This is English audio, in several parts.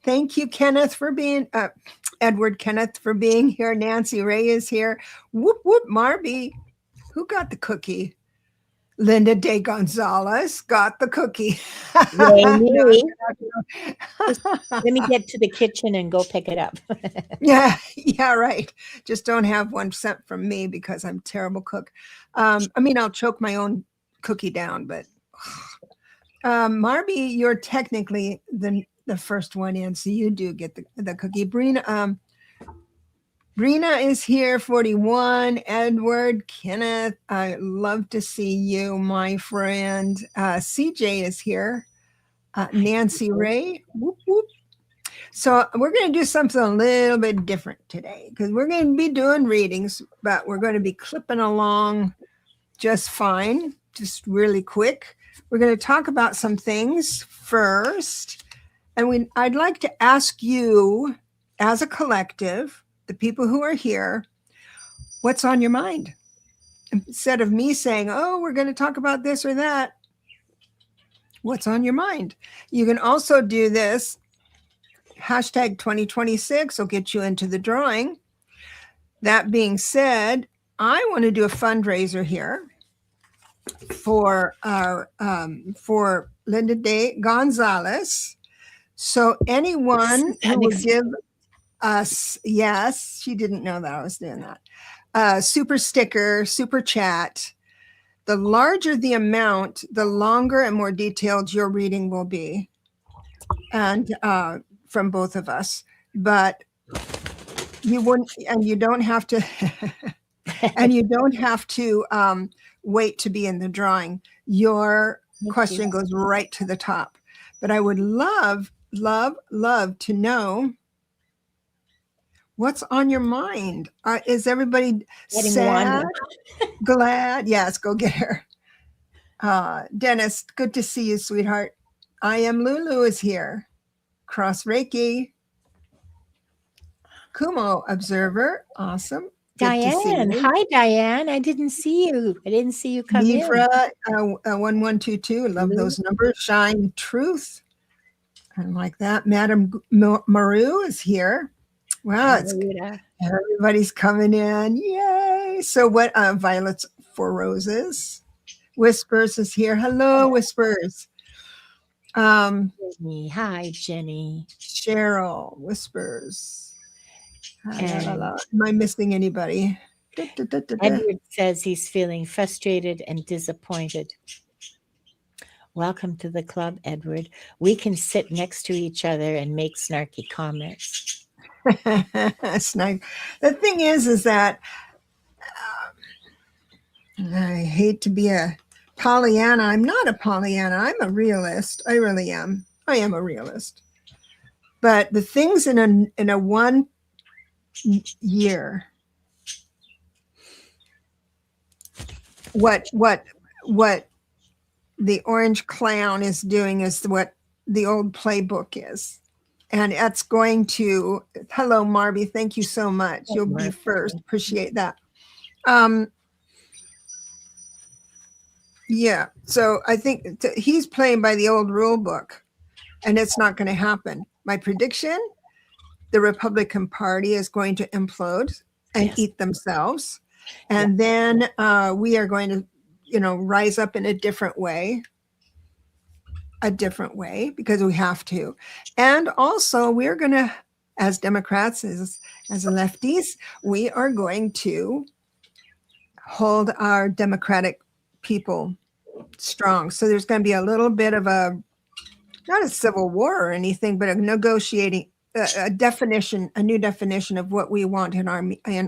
Thank you, Kenneth, for being Edward Kenneth for being here. Nancy Ray is here. Whoop whoop, Marby. Who got the cookie? Linda De Gonzalez got the cookie. Let me get to the kitchen and go pick it up. Yeah, right. Just don't have one sent from me because I'm a terrible cook. I mean, I'll choke my own cookie down, but Marby, you're technically the first one in, so you do get the cookie. Brina is here, 41. Edward, Kenneth, I love to see you, my friend. CJ is here. Nancy Ray, whoop, whoop. So we're going to do something a little bit different today because we're going to be doing readings, but we're going to be clipping along just fine, just really quick. We're going to talk about some things first. And I'd like to ask you as a collective, the people who are here, what's on your mind? Instead of me saying, oh, we're going to talk about this or that, what's on your mind? You can also do this. Hashtag 2026 will get you into the drawing. That being said, I want to do a fundraiser here for our for Linda De Gonzalez. So anyone who will give us, yes, she didn't know that I was doing that. Super sticker, super chat. The larger the amount, the longer and more detailed your reading will be. And from both of us, but you wouldn't, and you don't have to, and you don't have to wait to be in the drawing. Your question goes right to the top. But I would love to know what's on your mind. Is everybody sad, glad? Yes, go get her. Dennis, good to see you, sweetheart. I am Lulu is here. Cross Reiki. Kumo Observer. Awesome. Diane. Hi, Diane. I didn't see you. I didn't see you come Libra, 1122. Love those numbers. Shine Truth. I like that. Madam Maru is here. Wow. Everybody's coming in. Yay. So what? Violets for Roses. Whispers is here. Hello, Whispers. Jenny. Hi, Jenny. Cheryl, Whispers. Am I missing anybody? Edward says he's feeling frustrated and disappointed. Welcome to the club, Edward. We can sit next to each other and make snarky comments. The thing is that I hate to be a Pollyanna. I'm not a Pollyanna. I'm a realist. I really am. I am a realist. But the things in a 1 year, what the orange clown is doing is what the old playbook is. And that's going to, hello, Marby. Thank you so much. You'll be first. Appreciate that. Yeah, so I think he's playing by the old rule book, and it's not going to happen. My prediction, the Republican Party is going to implode and eat themselves. And then we are going to, rise up in a different way, because we have to. And also we're going to, as Democrats, as lefties, we are going to hold our Democratic people strong. So there's going to be a little bit of not a civil war or anything, but a negotiating, a new definition of what we want in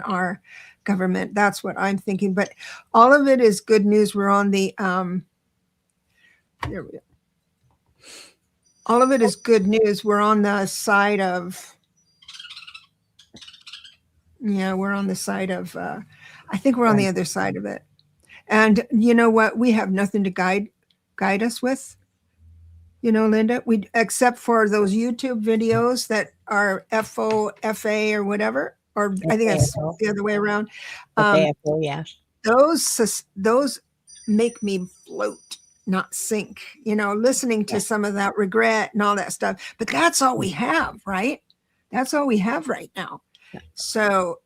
our government. That's what I'm thinking. But all of it is good news. We're on the there we go. All of it is good news. We're on the side of we're on the side of I think we're on the other side of it. And you know what? We have nothing to guide us with. Linda, except for those YouTube videos that are FOFA or whatever, or I think that's the other way around. Yeah. Those make me float. not sink, listening to some of that regret and all that stuff. But that's all we have, right? That's all we have right now. So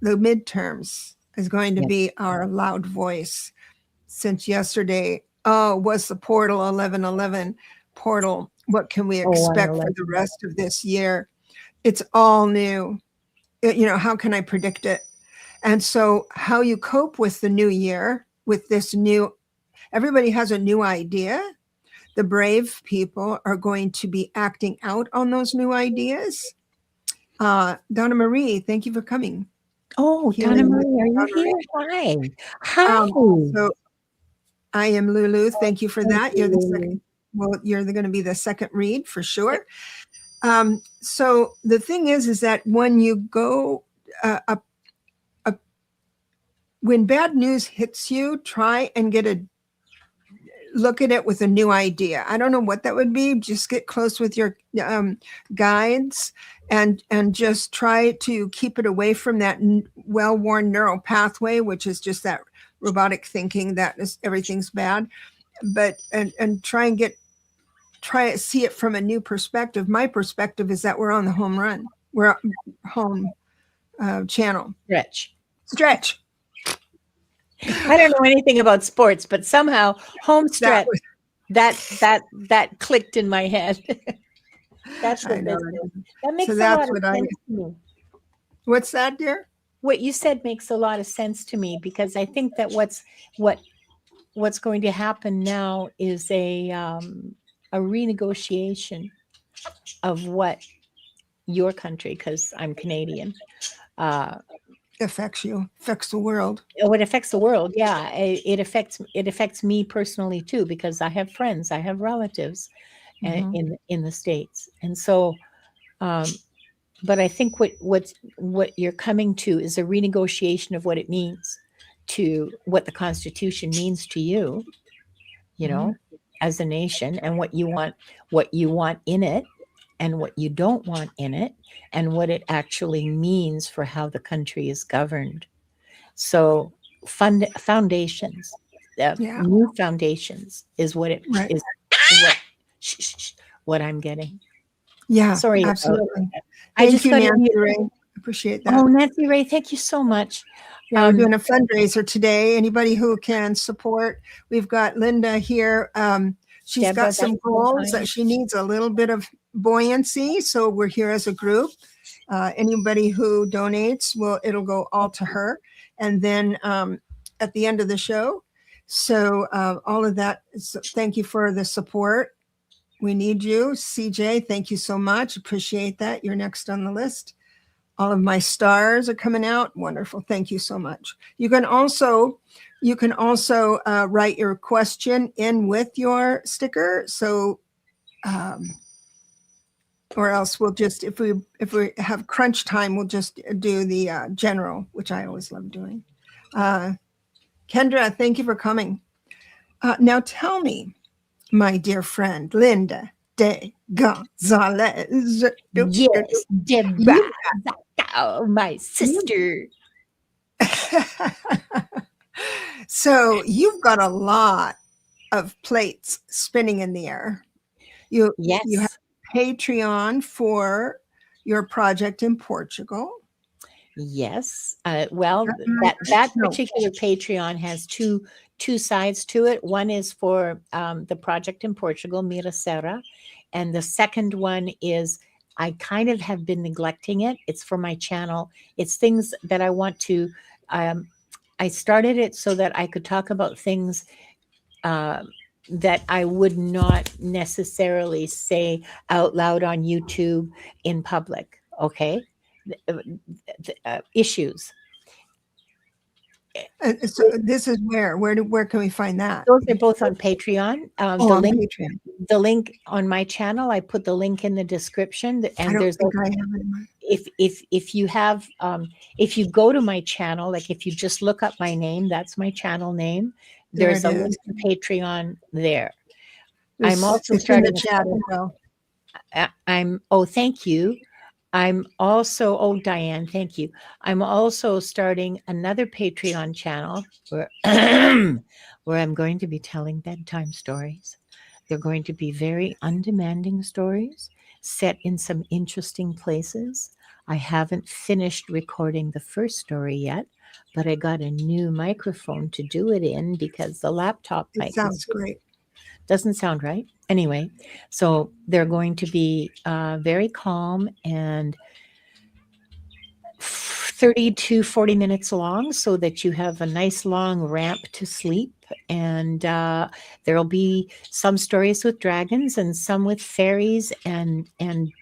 the midterms is going to be our loud voice. Since yesterday, was the portal 1111 portal. What can we expect for the rest of this year? It's all new. How can I predict it? And so how you cope with the new year, with this new, everybody has a new idea. The brave people are going to be acting out on those new ideas. Donna Marie, thank you for coming. Oh, Donna Marie, are you here? Hi. Hi. So I am Lulu. Thank you for that. You're the second. Well, you're going to be the second read for sure. So the thing is that when you go when bad news hits you, try and look at it with a new idea. I don't know what that would be. Just get close with your guides and just try to keep it away from that well-worn neural pathway, which is just that robotic thinking that everything's bad. But and try to see it from a new perspective. My perspective is that we're on the home run. We're home channel. Stretch. I don't know anything about sports, but somehow home stretch that clicked in my head. That's what that makes a lot of sense to me. What's that, dear? What you said makes a lot of sense to me, because I think that what's going to happen now is a renegotiation of what your country, because I'm Canadian, affects the world. What affects the world? Yeah, it affects me personally too, because I have friends, I have relatives in the States, and so. But I think what you're coming to is a renegotiation of what it means, to what the Constitution means to you, as a nation, and what you want in it, and what you don't want in it, and what it actually means for how the country is governed. So foundations, new foundations is what it is. What I'm getting. Yeah, sorry, absolutely. Thank you, Nancy Ray. Appreciate that. Oh, Nancy Ray, thank you so much. Yeah, we're doing a fundraiser today. Anybody who can support, we've got Linda here. She's Debra, got some goals that she needs a little bit of buoyancy. So we're here as a group. Anybody who donates, it'll go all to her. And then at the end of the show. So all of that, thank you for the support. We need you. CJ, thank you so much. Appreciate that. You're next on the list. All of my stars are coming out. Wonderful. Thank you so much. You can also write your question in with your sticker. So, or else we'll just, if we have crunch time, we'll just do the general, which I always love doing. Kendra, thank you for coming. Now tell me, my dear friend, Linda de Gonzalez. Yes, Debra Zachau, my sister. So you've got a lot of plates spinning in the air. You have Patreon for your project in Portugal. Yes. Well, that particular Patreon has two sides to it. One is for the project in Portugal, Mira Serra, and the second one is, I kind of have been neglecting it. It's for my channel. It's things that I want to. I started it so that I could talk about things that I would not necessarily say out loud on YouTube in public. Okay. Issues. So this is where can we find that? Those are both on Patreon. On Patreon. The link on my channel, I put the link in the description. And I don't think I have it. If you have if you go to my channel, like if you just look up my name, that's my channel name. There's a link to Patreon there. I'm also starting the chat as well. Oh, thank you. I'm also, oh, Diane, thank you. I'm also starting another Patreon channel where, where I'm going to be telling bedtime stories. They're going to be very undemanding stories set in some interesting places. I haven't finished recording the first story yet, but I got a new microphone to do it in because the laptop It mic sounds great. doesn't sound right. Anyway, so they're going to be very calm and 30 to 40 minutes long so that you have a nice long ramp to sleep. And there'll be some stories with dragons and some with fairies and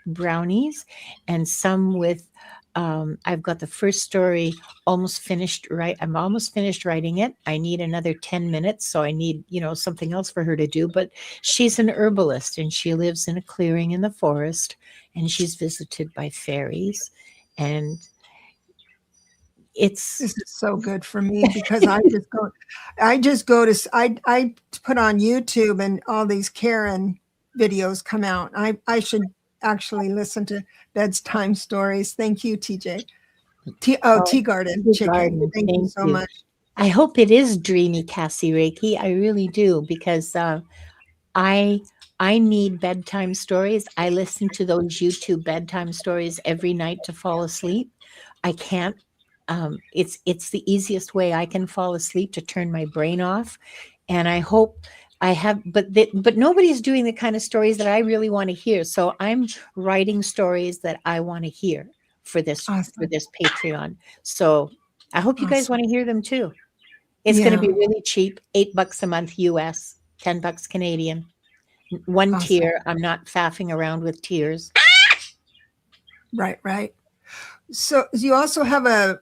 brownies and some with I've got the first story almost finished. Right, I'm almost finished writing it. I need another 10 minutes, so I need something else for her to do. But she's an herbalist and she lives in a clearing in the forest, and she's visited by fairies, and This it's is so good for me because I put on YouTube and all these Karen videos come out. I should actually listen to bedtime stories. Thank you, TJ. Tea Garden Chicken. garden. Thank you so much. I hope it is dreamy, Cassie Reiki. I really do, because I need bedtime stories. I listen to those YouTube bedtime stories every night to fall asleep. I can't. It's the easiest way I can fall asleep, to turn my brain off. And I hope I have, but nobody's doing the kind of stories that I really want to hear. So I'm writing stories that I want to hear for this Awesome. Patreon. So I hope you guys Awesome. want to hear them too. It's going to be Yeah. really cheap, $8 a month US, $10 Canadian. One Awesome. tier. I'm not faffing around with tiers. Right, right. So you also have a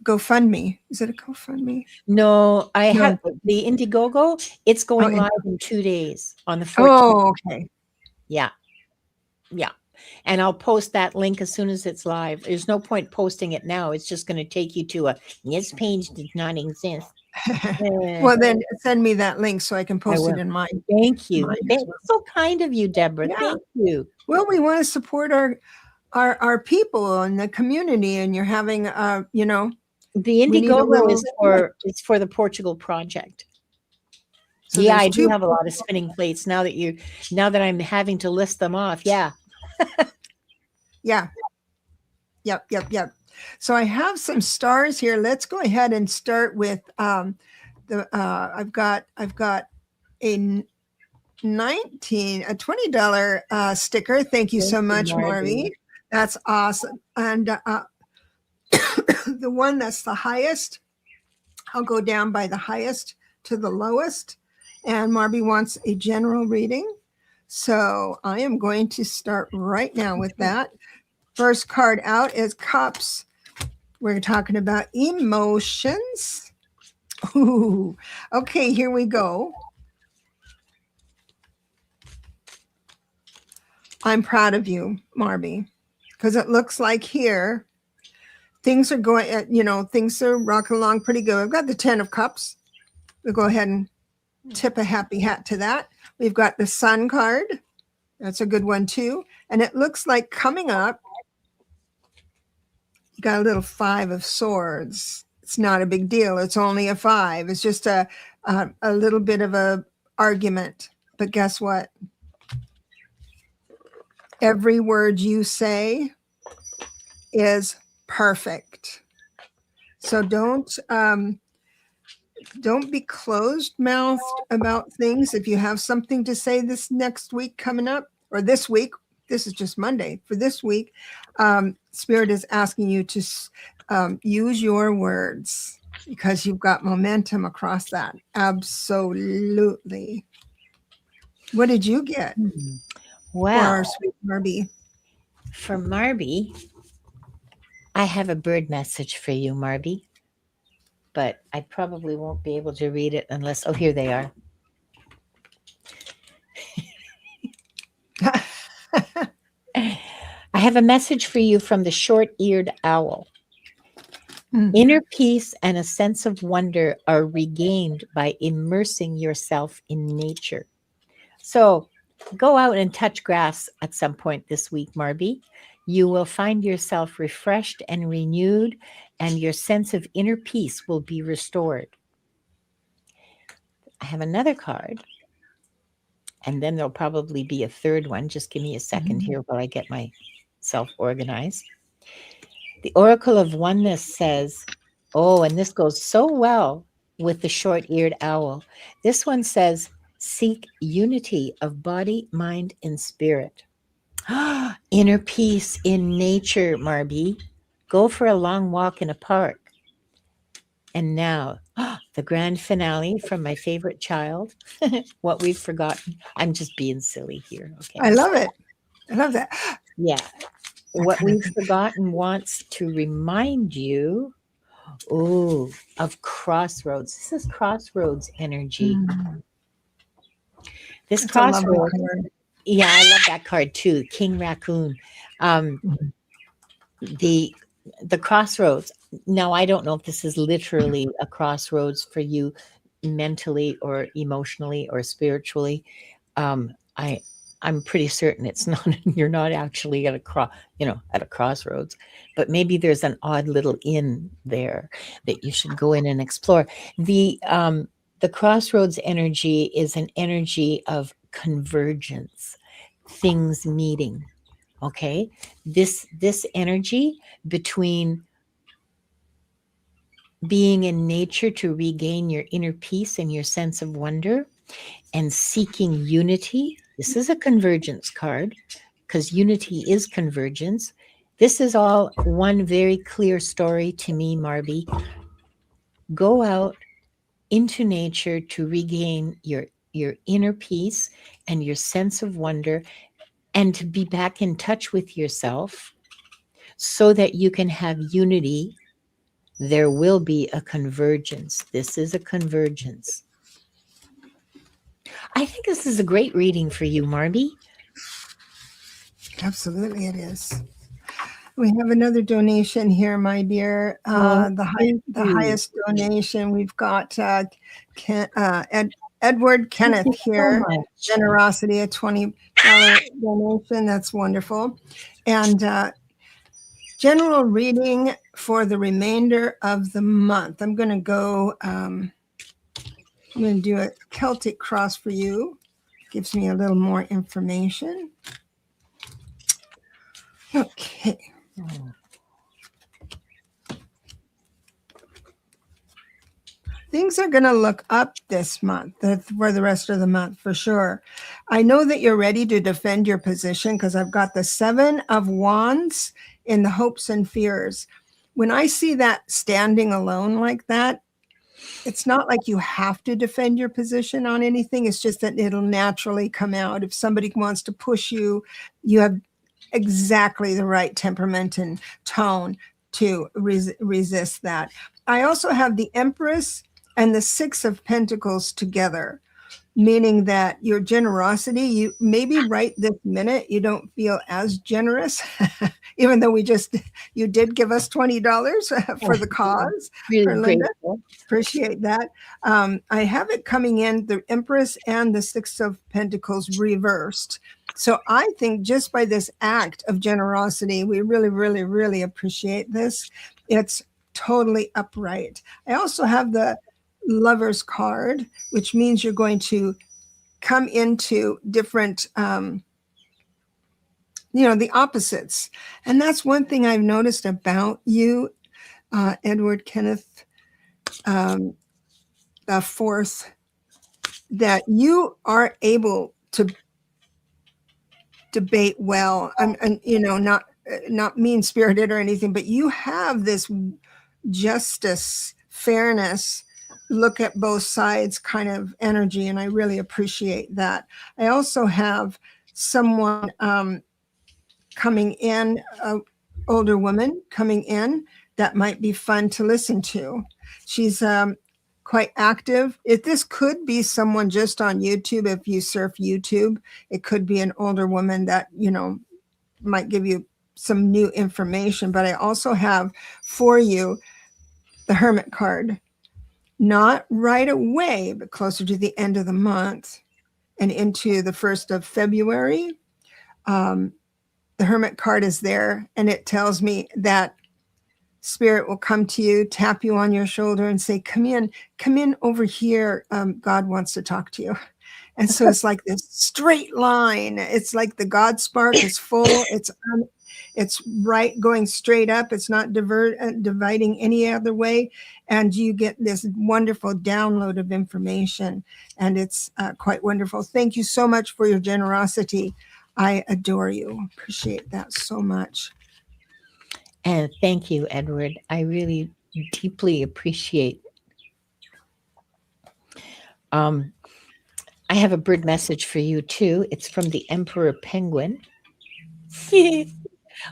GoFundMe. Is it a GoFundMe? No, I No. have the Indiegogo. It's going Oh, live in 2 days on the 14th. Oh, okay. Yeah. Yeah. And I'll post that link as soon as it's live. There's no point posting it now. It's just going to take you to this page does not exist. Well, then send me that link so I can post it in mine. Thank you. Mine as That's well. so kind of you, Debra. Yeah. Thank you. Well, we want to support our people and the community, and you're having The we need a Indiegogo little is for the Portugal project. So yeah, there's I do two have a lot of spinning plates now that I'm having to list them off. Yeah. Yeah. Yep. So I have some stars here. Let's go ahead and start with I've got a $20 sticker. Thank you so much, Marvy. That's awesome. And the one that's the highest, I'll go down by the highest to the lowest. And Marvy wants a general reading. So I am going to start right now with that. First card out is Cups. We're talking about emotions. Ooh. Okay, here we go. I'm proud of you, Marby, because it looks like here things are going, things are rocking along pretty good. I've got the 10 of Cups. We'll go ahead and tip a happy hat to that. We've got the Sun card. That's a good one too. And it looks like coming up, you got a little 5 of Swords. It's not a big deal. It's only a 5. It's just a little bit of a argument. But guess what? Every word you say is perfect. So don't be closed-mouthed about things. If you have something to say this next week coming up, or this week, this is just Monday. For this week, Spirit is asking you to use your words because you've got momentum across that. Absolutely. What did you get? Well, for our sweet Marby? For Marby, I have a bird message for you, Marby, but I probably won't be able to read it unless, here they are. I have a message for you from the short-eared owl. Inner peace and a sense of wonder are regained by immersing yourself in nature. So Go out and touch grass at some point this week, Marby. You will find yourself refreshed and renewed, and your sense of inner peace will be restored. I have another card, and then there'll probably be a third one. Just give me a second here while I get myself organized. The Oracle of Oneness says, oh, and this goes so well with the short-eared owl. This one says, seek unity of body, mind, and spirit. Inner peace in nature, Marby. Go for a long walk in a park. And now, the grand finale from my favorite child, What We've Forgotten. I'm just being silly here. Okay. I love it. I love that. Yeah. What We've Forgotten wants to remind you, of crossroads. This is crossroads energy. This That's crossroads. Yeah, I love that card too. King Raccoon. The crossroads. Now, I don't know if this is literally a crossroads for you mentally or emotionally or spiritually. I'm pretty certain it's not. You're not actually at a crossroads, but maybe there's an odd little inn there that you should go in and explore. The crossroads energy is an energy of convergence, things meeting. Okay, this energy between being in nature to regain your inner peace and your sense of wonder, and seeking unity. This is a convergence card because unity is convergence. This is all one very clear story to me, Marby. Go out into nature to regain your inner peace and your sense of wonder, and to be back in touch with yourself so that you can have unity. There will be a convergence. This is a convergence. I think this is a great reading for you, Marby. Absolutely, it is. We have another donation here, my dear. The highest donation we've got Edward Kenneth here. Generosity, a $20 donation. That's wonderful. And general reading for the remainder of the month. I'm going to go. I'm going to do a Celtic cross for you. Gives me a little more information. Okay. Things are going to look up this month for the rest of the month for sure. I know that you're ready to defend your position because I've got the 7 of Wands in the hopes and fears. When I see that standing alone like that, it's not like you have to defend your position on anything. It's just that it'll naturally come out. If somebody wants to push you, you have exactly the right temperament and tone to resist that. I also have the Empress and the 6 of Pentacles together, meaning that your generosity, you maybe right this minute, you don't feel as generous, even though you did give us $20 for the cause. Really grateful. Appreciate that. I have it coming in, the Empress and the 6 of Pentacles reversed. So I think just by this act of generosity, we really, really, really appreciate this. It's totally upright. I also have the Lover's card, which means you're going to come into different, the opposites. And that's one thing I've noticed about you, Edward Kenneth the fourth, that you are able to debate well, and not mean-spirited or anything, but you have this justice, fairness, look at both sides kind of energy, and I really appreciate that. I also have someone coming in, an older woman coming in that might be fun to listen to. She's quite active. This could be someone just on YouTube. If you surf YouTube, it could be an older woman that, might give you some new information. But I also have for you the Hermit card. Not right away, but closer to the end of the month. and into the 1st of February. The Hermit card is there, and it tells me that Spirit will come to you, tap you on your shoulder, and say, come in over here. God wants to talk to you. And so it's like this straight line. It's like the God spark is full. It's right, going straight up. It's not dividing any other way. And you get this wonderful download of information. And it's quite wonderful. Thank you so much for your generosity. I adore you. Appreciate that so much. And thank you, Edward. I really deeply appreciate. I have a bird message for you too. It's from the Emperor Penguin.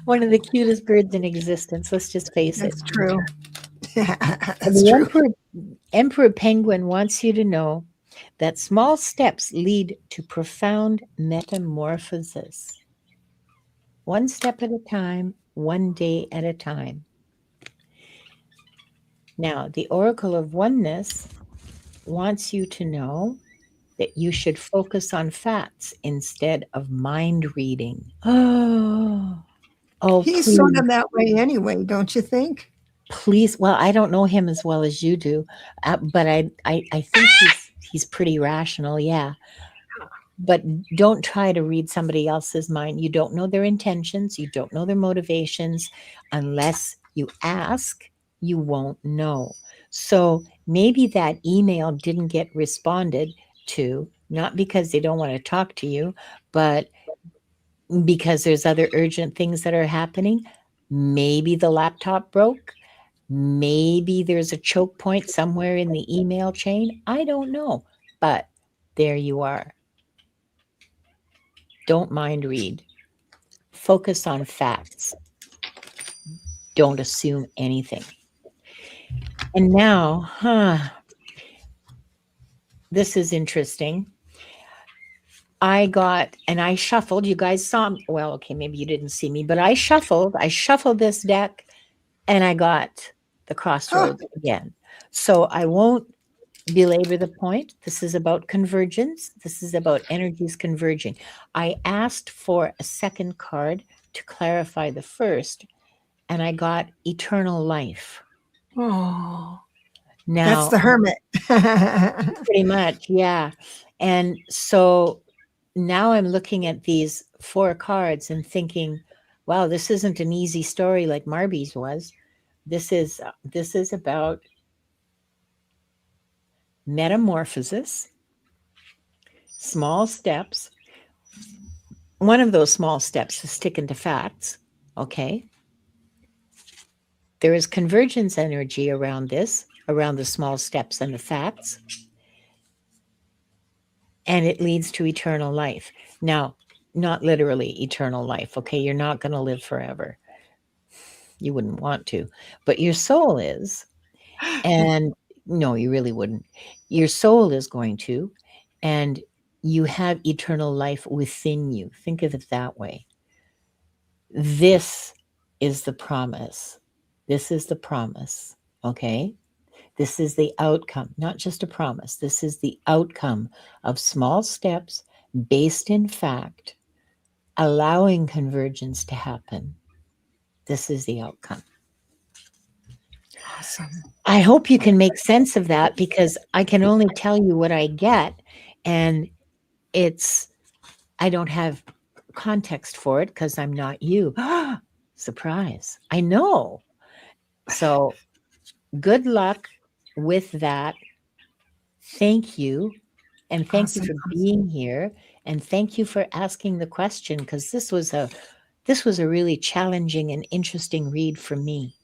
One of the cutest birds in existence. Let's just face it. That's true. That's true. Emperor Penguin wants you to know that small steps lead to profound metamorphosis. One step at a time, one day at a time. Now, the Oracle of Oneness wants you to know that you should focus on facts instead of mind reading. Oh, he's please. sort of that way anyway, don't you think? Please. Well, I don't know him as well as you do, but I think he's pretty rational. Yeah. But don't try to read somebody else's mind. You don't know their intentions. You don't know their motivations. Unless you ask, you won't know. So maybe that email didn't get responded to, not because they don't want to talk to you, but because there's other urgent things that are happening. Maybe the laptop broke. Maybe there's a choke point somewhere in the email chain. I don't know. But there you are. Don't mind read. Focus on facts. Don't assume anything. And now, this is interesting. I shuffled. You guys saw, well, okay, maybe you didn't see me, but I shuffled this deck, and I got the crossroads again. So I won't belabor the point. This is about convergence. This is about energies converging. I asked for a second card to clarify the first, and I got eternal life. Oh, now that's the Hermit. Pretty much, yeah. And so now I'm looking at these 4 cards and thinking, wow, this isn't an easy story like Marby's was. This is about metamorphosis, small steps. One of those small steps is sticking to facts, okay? There is convergence energy around this, around the small steps and the facts, and it leads to eternal life. Now, not literally eternal life, okay? You're not going to live forever. You wouldn't want to, but your soul is. And no, you really wouldn't. Your soul is going to, and you have eternal life within you. Think of it that way. This is the promise. This is the promise, okay? This is the outcome, not just a promise. This is the outcome of small steps based in fact, allowing convergence to happen. This is the outcome. Awesome. I hope you can make sense of that, because I can only tell you what I get, and I don't have context for it because I'm not you. Surprise. I know. So good luck with that. Thank you. And thank you for being here. And thank you for asking the question, because this was a really challenging and interesting read for me.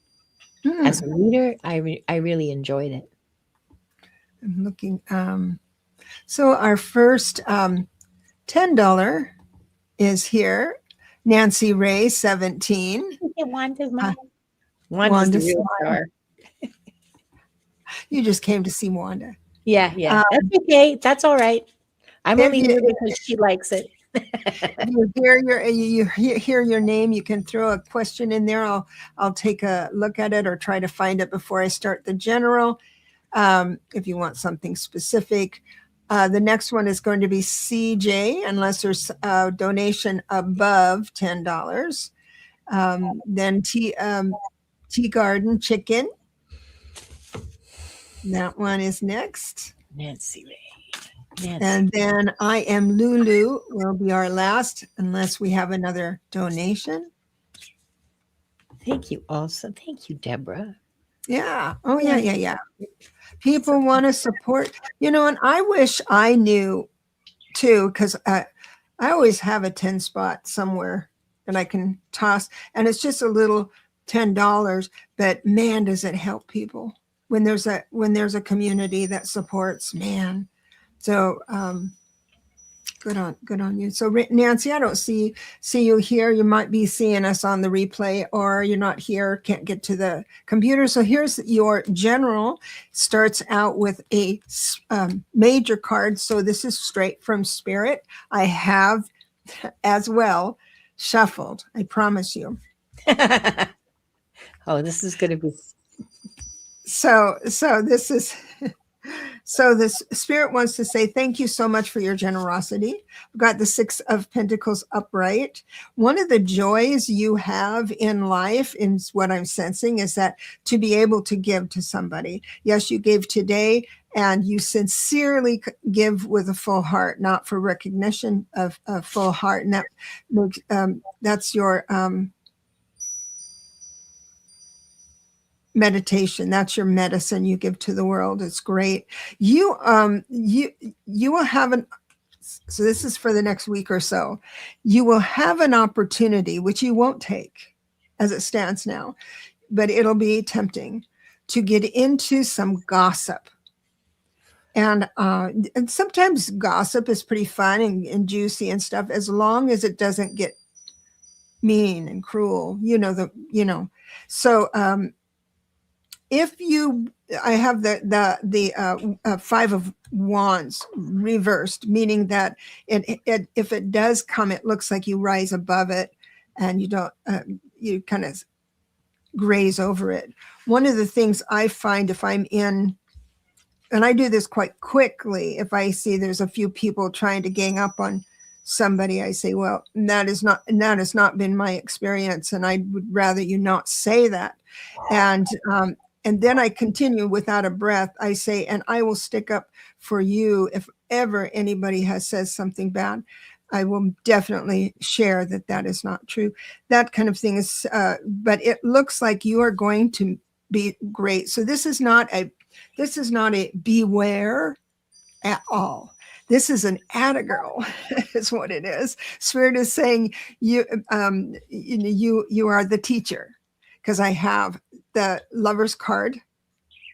As a reader, I really enjoyed it. I'm looking. So our first $10 is here. Nancy Ray, 17. Wanda's mom. Wanda's the real star. You just came to see Wanda. Yeah. That's okay. That's all right. I'm only here because she likes it. You hear your name, you can throw a question in there. I'll take a look at it or try to find it before I start the general. If you want something specific, The next one is going to be CJ, unless there's a donation above $10. Then Tea Garden Chicken. That one is next. Nancy Ray. Nancy. And then I Am Lulu will be our last, unless we have another donation. Thank you also. Thank you, Debra. Yeah. Oh, yeah. People want to support, and I wish I knew too, because I always have a 10 spot somewhere that I can toss, and it's just a little $10, but man, does it help people when there's a community that supports, man. So good on you. So Nancy, I don't see you here. You might be seeing us on the replay, or you're not here, can't get to the computer. So here's your general. Starts out with a major card. So this is straight from Spirit. I have as well shuffled, I promise you. Oh, this is going to be. So this is. So this Spirit wants to say thank you so much for your generosity. We've got the 6 of Pentacles upright. One of the joys you have in life, in what I'm sensing, is that to be able to give to somebody. Yes, you gave today, and you sincerely give with a full heart, not for recognition, of a full heart. And that makes, that's your meditation. That's your medicine you give to the world. It's great. You will have so this is for the next week or so. You will have an opportunity, which you won't take as it stands now, but it'll be tempting to get into some gossip. And sometimes gossip is pretty fun and juicy and stuff, as long as it doesn't get mean and cruel, So I have the 5 of Wands reversed, meaning that if it does come, it looks like you rise above it, and you don't, you kind of graze over it. One of the things I find, if I'm in, and I do this quite quickly, if I see there's a few people trying to gang up on somebody, I say, well, that has not been my experience, and I would rather you not say that. And then I continue without a breath. I say, and I will stick up for you if ever anybody says something bad. I will definitely share that is not true. That kind of thing is, but it looks like you are going to be great. So this is not a beware at all. This is an atta girl, is what it is. Spirit is saying you are the teacher, because I have the Lover's card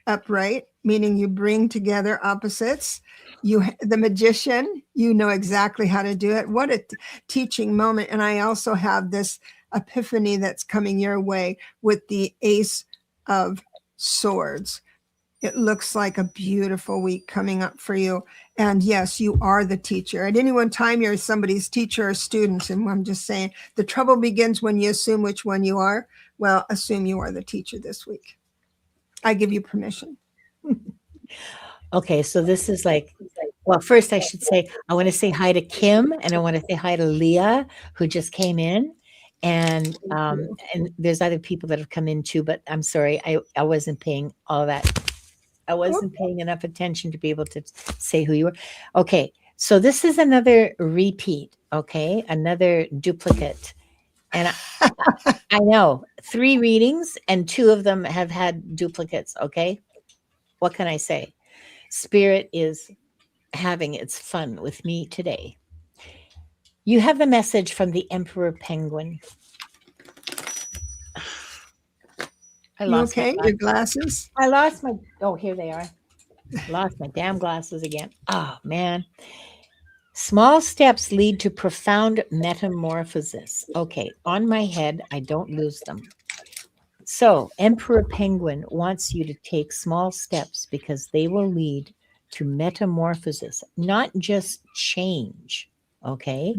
upright, meaning you bring together opposites. The Magician, you know exactly how to do it. What a teaching moment. And I also have this epiphany that's coming your way with the Ace of Swords. It looks like a beautiful week coming up for you. And yes, you are the teacher. At any one time, you're somebody's teacher or student. And I'm just saying, the trouble begins when you assume which one you are. Well, assume you are the teacher this week. I give you permission. Okay, so this is like, well, first I should say, I want to say hi to Kim, and I want to say hi to Leah, who just came in. And there's other people that have come in too, but I'm sorry, I wasn't paying all that. I wasn't paying enough attention to be able to say who you were. Okay, so this is another repeat, okay? Another duplicate. And I know 3 readings, and 2 of them have had duplicates, okay? What can I say? Spirit is having its fun with me today. You have the message from the Emperor Penguin. Your glasses? I lost my, oh, here they are. Lost my damn glasses again. Oh, man. Small steps lead to profound metamorphosis. Okay, on my head, I don't lose them. So, Emperor Penguin wants you to take small steps, because they will lead to metamorphosis, not just change. Okay,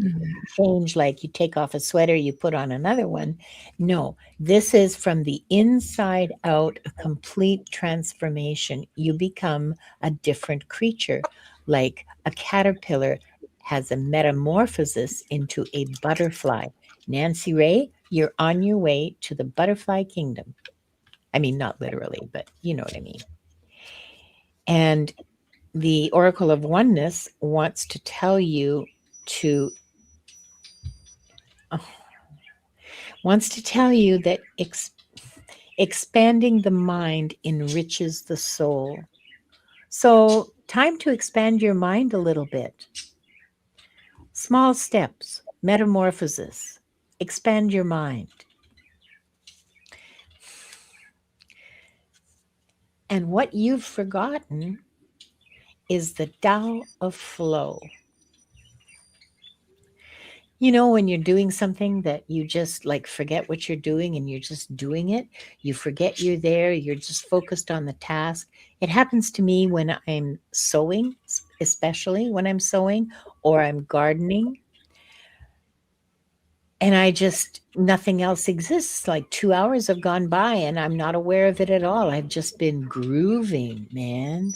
change like you take off a sweater, you put on another one. No, this is from the inside out, a complete transformation. You become a different creature. like a caterpillar has a metamorphosis into a butterfly. Nancy Ray, you're on your way to the butterfly kingdom. I mean, not literally, but you know what I mean. And the Oracle of Oneness wants to tell you to that expanding the mind enriches the soul. So, time to expand your mind a little bit. Small steps, metamorphosis, expand your mind. And what you've forgotten is the Tao of flow. You know, when you're doing something that you just like forget what you're doing and you're just doing it, you forget you're there, you're just focused on the task. It happens to me when I'm sewing, especially when I'm sewing or I'm gardening. And nothing else exists. Like 2 hours have gone by and I'm not aware of it at all. I've just been grooving, man.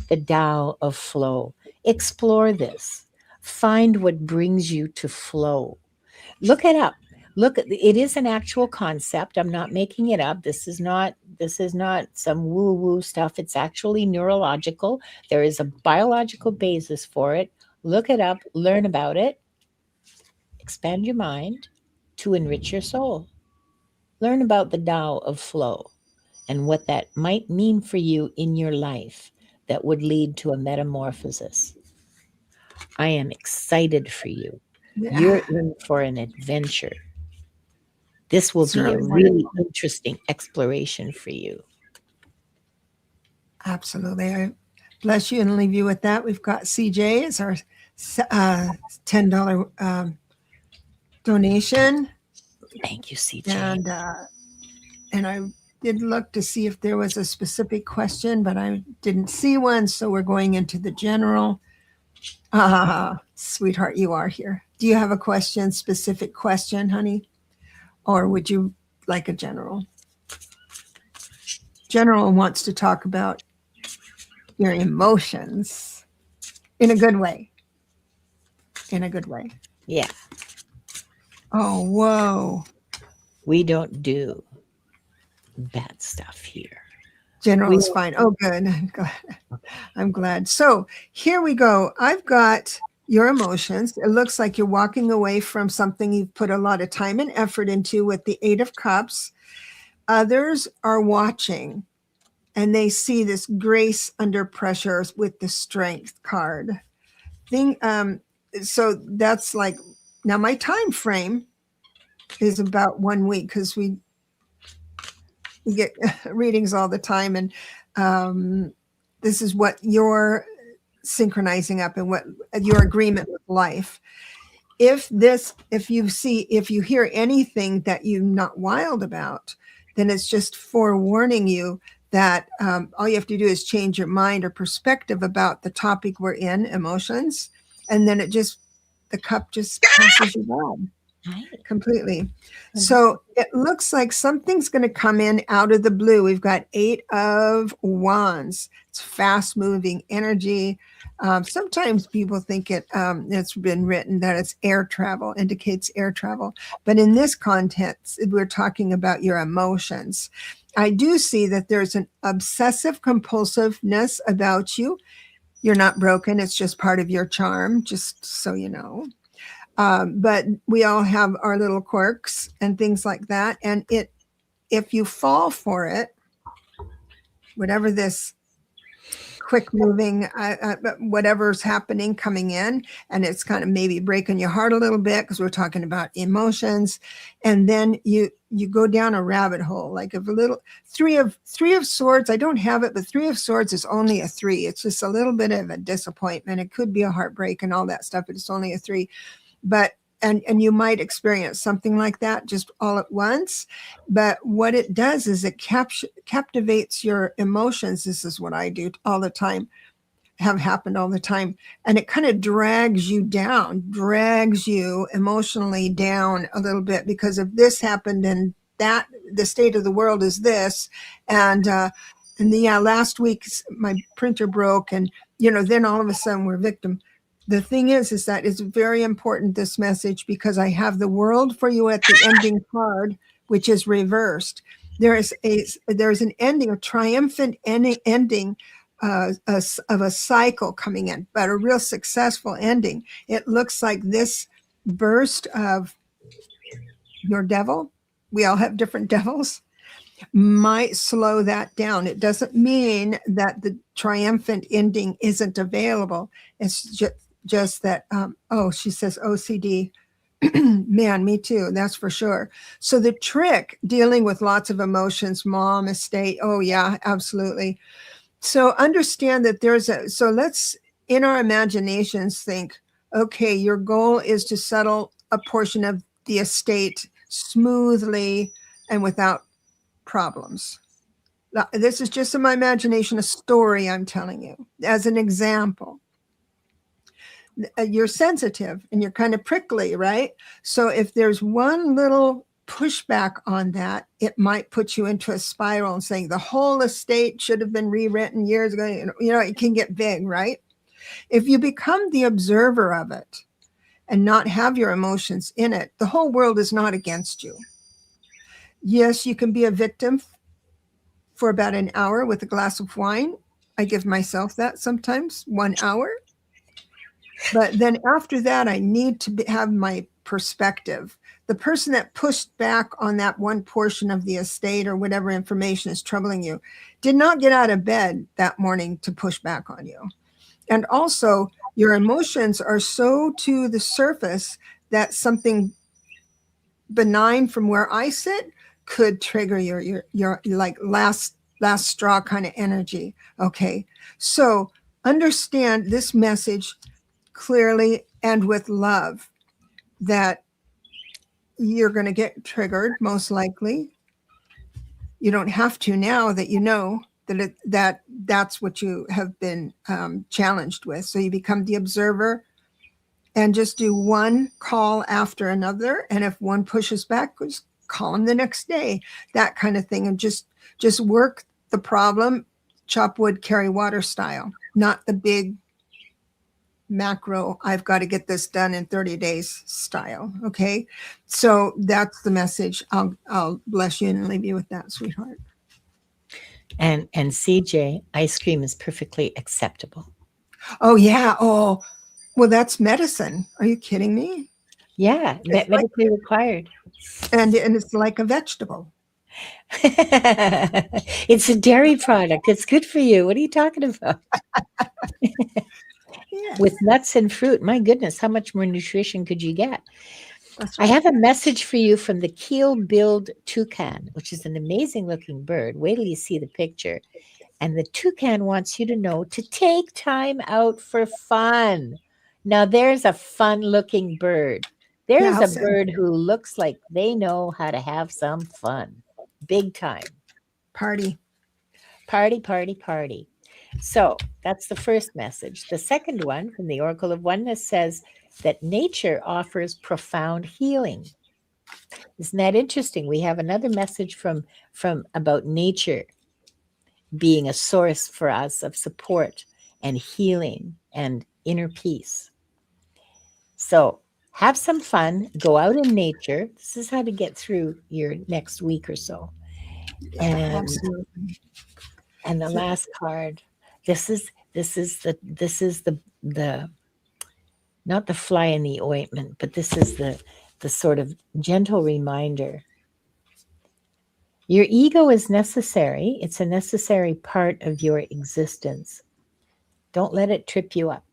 The Tao of flow. Explore this. Find what brings you to flow. Look it up. It is an actual concept. I'm not making it up. This is not some woo-woo stuff. It's actually neurological. There is a biological basis for it. Look it up, learn about it. Expand your mind to enrich your soul. Learn about the Tao of flow and what that might mean for you in your life that would lead to a metamorphosis. I am excited for you. You're in for an adventure. This will be a really interesting exploration for you. Absolutely. I bless you and leave you with that. We've got CJ as our $10 donation. Thank you, CJ. And I did look to see if there was a specific question, but I didn't see one. So we're going into the general. Sweetheart, you are here. Do you have a specific question, honey? Or would you like a general? General wants to talk about your emotions in a good way. In a good way. Yeah. Oh, whoa. We don't do bad stuff here. General is fine. Oh, good. I'm glad. So here we go. I've got your emotions. It looks like you're walking away from something you've put a lot of time and effort into with the 8 of Cups. Others are watching and they see this grace under pressure with the Strength card. So that's like, now my time frame is about 1 week because we get readings all the time. And this is what you're synchronizing up and what your agreement with life. If you hear anything that you're not wild about, then it's just forewarning you that all you have to do is change your mind or perspective about the topic we're in, emotions. And then the cup just passes you by. Completely. So it looks like something's going to come in out of the blue. We've got 8 of Wands. It's fast moving energy. Sometimes people think it's been written that it's air travel, indicates air travel. But in this context, we're talking about your emotions. I do see that there's an obsessive compulsiveness about you. You're not broken. It's just part of your charm, just so you know. But we all have our little quirks and things like that. And if you fall for it, whatever this quick moving, whatever's happening coming in, and it's kind of maybe breaking your heart a little bit because we're talking about emotions. And then you go down a rabbit hole, like a little three of swords. I don't have it, but 3 of swords is only a 3. It's just a little bit of a disappointment. It could be a heartbreak and all that stuff, but it's only a 3. But and you might experience something like that just all at once. But what it does is it captivates your emotions. This is what I do all the time, have happened all the time. And it kind of drags you emotionally down a little bit because if this happened and that the state of the world is this. And And yeah, last week my printer broke, and then all of a sudden we're victim. The thing is that it's very important, this message, because I have the world for you at the ending card, which is reversed. There's an ending, a triumphant ending of a cycle coming in, but a real successful ending. It looks like this burst of your devil, we all have different devils, might slow that down. It doesn't mean that the triumphant ending isn't available. It's just that, she says OCD. Man, me too. That's for sure. So the trick, dealing with lots of emotions, mom, estate. Oh yeah, absolutely. So understand that let's, in our imaginations, think, okay, your goal is to settle a portion of the estate smoothly and without problems. This is just in my imagination, a story I'm telling you as an example. You're sensitive and you're kind of prickly, right? So if there's one little pushback on that, it might put you into a spiral and saying the whole estate should have been rewritten years ago. It can get big, right? If you become the observer of it and not have your emotions in it, the whole world is not against you. Yes, you can be a victim for about an hour with a glass of wine. I give myself that sometimes, 1 hour. But then after that, I need to have my perspective. The person that pushed back on that one portion of the estate or whatever information is troubling you did not get out of bed that morning to push back on you. And also, your emotions are so to the surface that something benign from where I sit could trigger your like last straw kind of energy. Okay, so understand this message clearly and with love, that you're going to get triggered most likely. You don't have to now that you know that's what you have been challenged with. So you become the observer and just do one call after another. And if one pushes back, just call them the next day, that kind of thing. And just work the problem, chop wood, carry water style, not the big macro, I've got to get this done in 30 days style. Okay. So that's the message. I'll bless you and leave you with that, sweetheart. And CJ, ice cream is perfectly acceptable. Oh yeah. Oh, well, that's medicine. Are you kidding me? Yeah, medically required. And it's like a vegetable. It's a dairy product. It's good for you. What are you talking about? Yes. With nuts and fruit. My goodness, how much more nutrition could you get? That's I right. have a message for you from the keel-billed toucan, which is an amazing looking bird. Wait till you see the picture. And the toucan wants you to know to take time out for fun. Now, there's a fun-looking bird. There's Yeah, a bird who looks like they know how to have some fun. Big time. party. Party, party, party. So that's the first message. The second one from the Oracle of Oneness says that nature offers profound healing. Isn't that interesting? We have another message from about nature being a source for us of support and healing and inner peace. So have some fun, go out in nature. This is how to get through your next week or so. Absolutely. And the last card, this is the not the fly in the ointment, but this is the sort of gentle reminder. Your ego is necessary. It's a necessary part of your existence. Don't let it trip you up.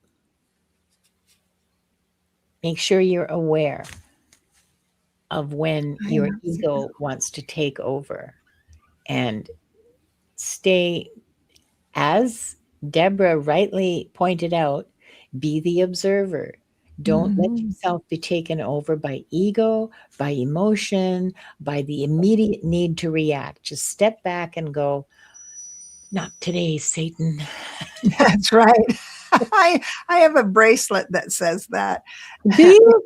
Make sure you're aware of when your ego wants to take over, and stay, as Debra rightly pointed out, be the observer. Don't let yourself be taken over by ego, by emotion, by the immediate need to react. Just step back and go, not today, Satan. That's right. I have a bracelet that says that. Do you?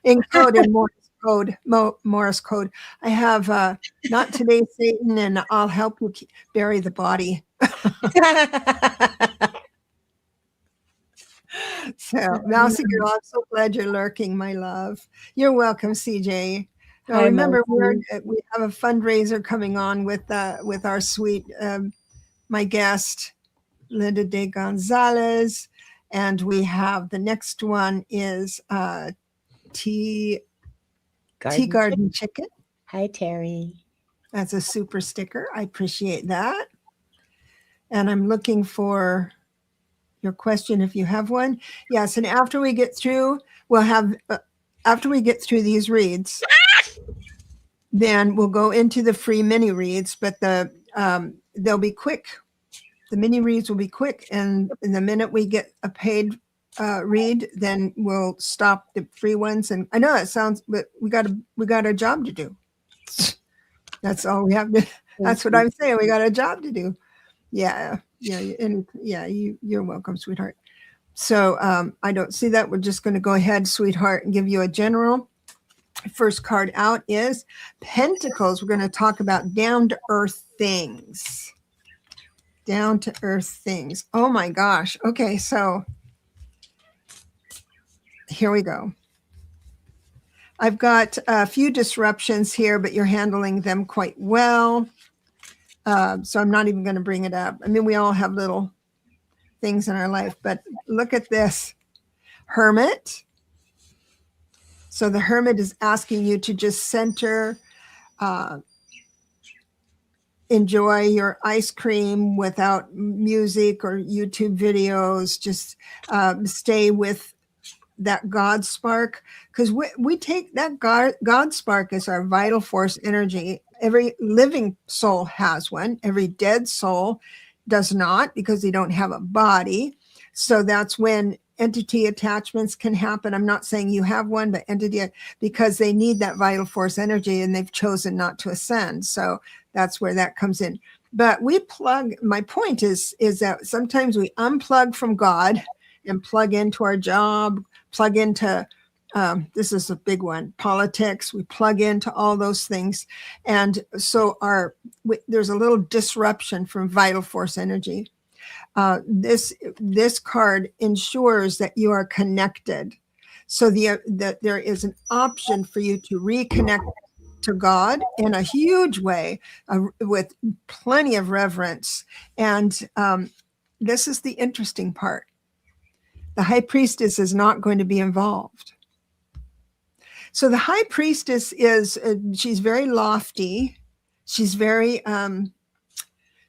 Encoded more. code. Morse code. I have not today, Satan, and I'll help you bury the body. So, Mousy Girl, I'm so glad you're lurking, my love. You're welcome, CJ. Now, Hi, remember, Mousy. we have a fundraiser coming on with our sweet, my guest, Linda de Gonzalez. And we have the next one is Tea Garden Chicken. Hi, Terry. That's a super sticker. I appreciate that. And I'm looking for your question if you have one. Yes, and after we get through, we'll have after we get through these reads, then we'll go into the free mini reads, but they'll be quick. The mini reads will be quick, and in the minute we get a paid read, then we'll stop the free ones. And I know that sounds, but we got a job to do. That's all we have to. That's what I'm saying. We got a job to do. Yeah, and you're welcome, sweetheart. So I don't see that. We're just going to go ahead, sweetheart, and give you a general. First card out is Pentacles. We're going to talk about down to earth things. Down to earth things. Oh my gosh. Okay, so here we go. I've got a few disruptions here, but you're handling them quite well. So I'm not even going to bring it up. I mean, we all have little things in our life, but look at this. Hermit. So the Hermit is asking you to just center, enjoy your ice cream without music or YouTube videos. Just stay with that God spark, because we take that God spark as our vital force energy. Every living soul has one. Every dead soul does not, because they don't have a body. So that's when entity attachments can happen. I'm not saying you have one, but entity, because they need that vital force energy and they've chosen not to ascend. So that's where that comes in. But we plug, my point is that sometimes we unplug from God and plug into our job, plug into, this is a big one, politics. We plug into all those things. And so there's a little disruption from vital force energy. This card ensures that you are connected. So that there is an option for you to reconnect to God in a huge way, with plenty of reverence. And this is the interesting part. The high priestess is not going to be involved. So the high priestess is, she's very lofty. She's very,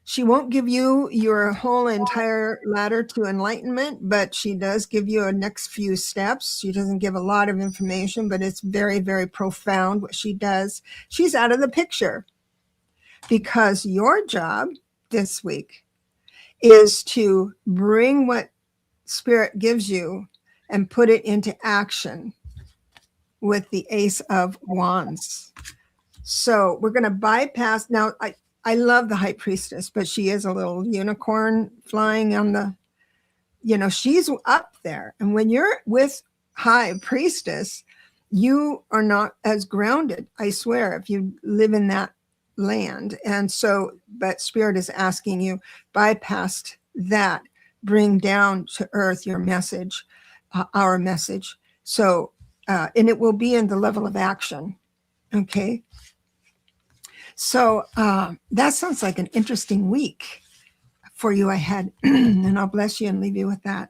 she won't give you your whole entire ladder to enlightenment, but she does give you a next few steps. She doesn't give a lot of information, but it's very, very profound what she does. She's out of the picture, because your job this week is to bring what Spirit gives you and put it into action with the Ace of Wands. So we're going to bypass. Now, I love the high priestess, but she is a little unicorn flying on the, she's up there. And when you're with high priestess, you are not as grounded, I swear, if you live in that land. And so, but Spirit is asking you, bypass that, bring down to earth your message, our message. So, and it will be in the level of action. Okay. So that sounds like an interesting week for you ahead. And I'll bless you and leave you with that.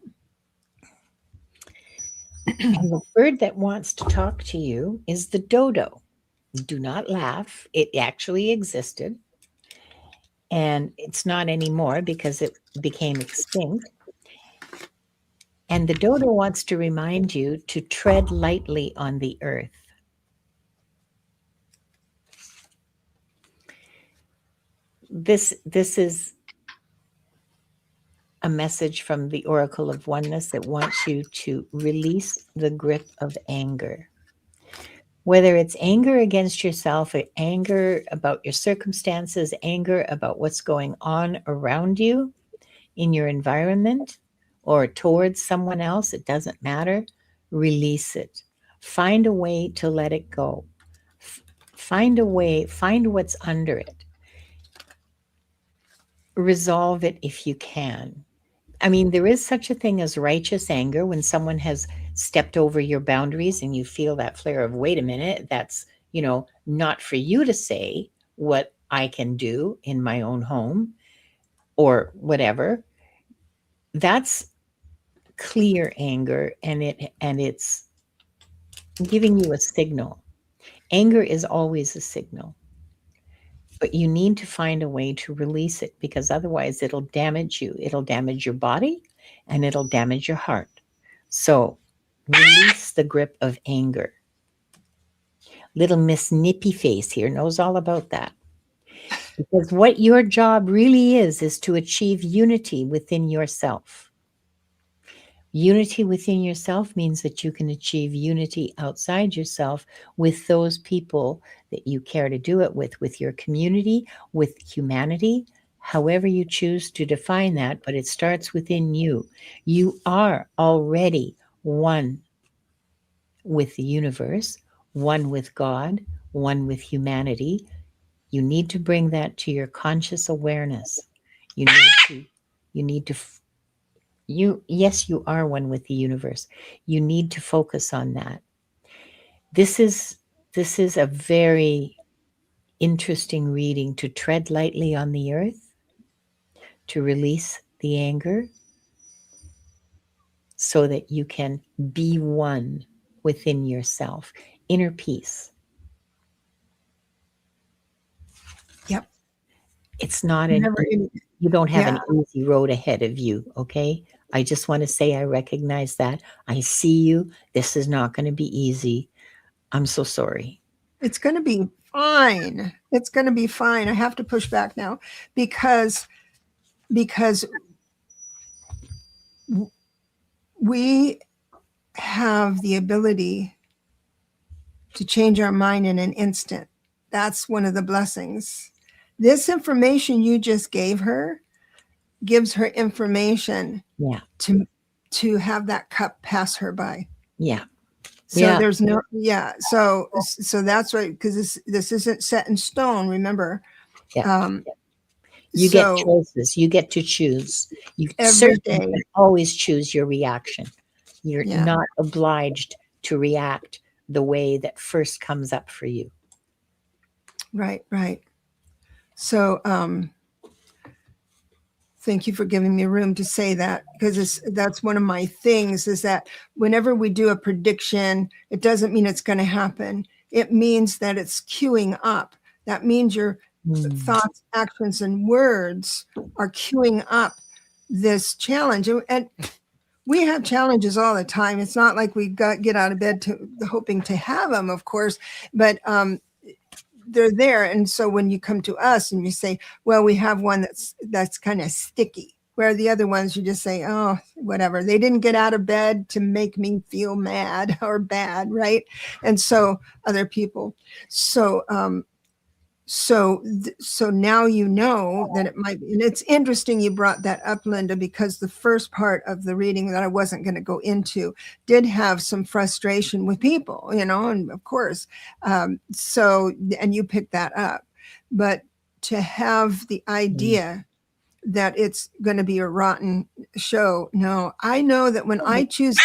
And the bird that wants to talk to you is the dodo. Do not laugh. It actually existed. And it's not anymore because it became extinct. And the dodo wants to remind you to tread lightly on the earth. This is a message from the Oracle of Oneness that wants you to release the grip of anger. Whether it's anger against yourself, or anger about your circumstances, anger about what's going on around you in your environment or towards someone else, it doesn't matter. Release it. Find a way to let it go. Find a way, find what's under it. Resolve it if you can. I mean, there is such a thing as righteous anger when someone has stepped over your boundaries and you feel that flare of, wait a minute, that's, not for you to say what I can do in my own home or whatever. That's clear anger, and it's giving you a signal. Anger is always a signal. But you need to find a way to release it, because otherwise it'll damage you. It'll damage your body and it'll damage your heart. So release the grip of anger. Little Miss Nippy Face here knows all about that. Because what your job really is to achieve unity within yourself. Unity within yourself means that you can achieve unity outside yourself with those people that you care to do it with your community, with humanity, however you choose to define that, but it starts within you. You are already one with the universe, one with God, one with humanity. You need to bring that to your conscious awareness. Yes, you are one with the universe. You need to focus on that. This is a very interesting reading to tread lightly on the earth, to release the anger so that you can be one within yourself. Inner peace. Yep. It's not you don't have an easy road ahead of you, okay? I just want to say I recognize that. I see you. This is not going to be easy. I'm so sorry. It's going to be fine. It's going to be fine. I have to push back now because we have the ability to change our mind in an instant. That's one of the blessings. This information you just gave her gives her information to have that cup pass her by. Yeah. So there's no, So that's right. Because this isn't set in stone. Remember, you get choices. You get to choose. You certainly can always choose your reaction. You're not obliged to react the way that first comes up for you. Right. So, thank you for giving me room to say that, because that's one of my things, is that whenever we do a prediction, it doesn't mean it's going to happen. It means that it's queuing up. That means your thoughts, actions, and words are queuing up this challenge. And we have challenges all the time. It's not like we get out of bed hoping to have them, of course, but they're there. And so when you come to us and you say, well, we have one that's kind of sticky, where the other ones you just say, oh, whatever. They didn't get out of bed to make me feel mad or bad, right? And so other people. So now you know that it might be. And it's interesting you brought that up, Linda, because the first part of the reading that I wasn't going to go into did have some frustration with people, and of course, and you picked that up. But to have the idea that it's going to be a rotten show, no, I know that when I choose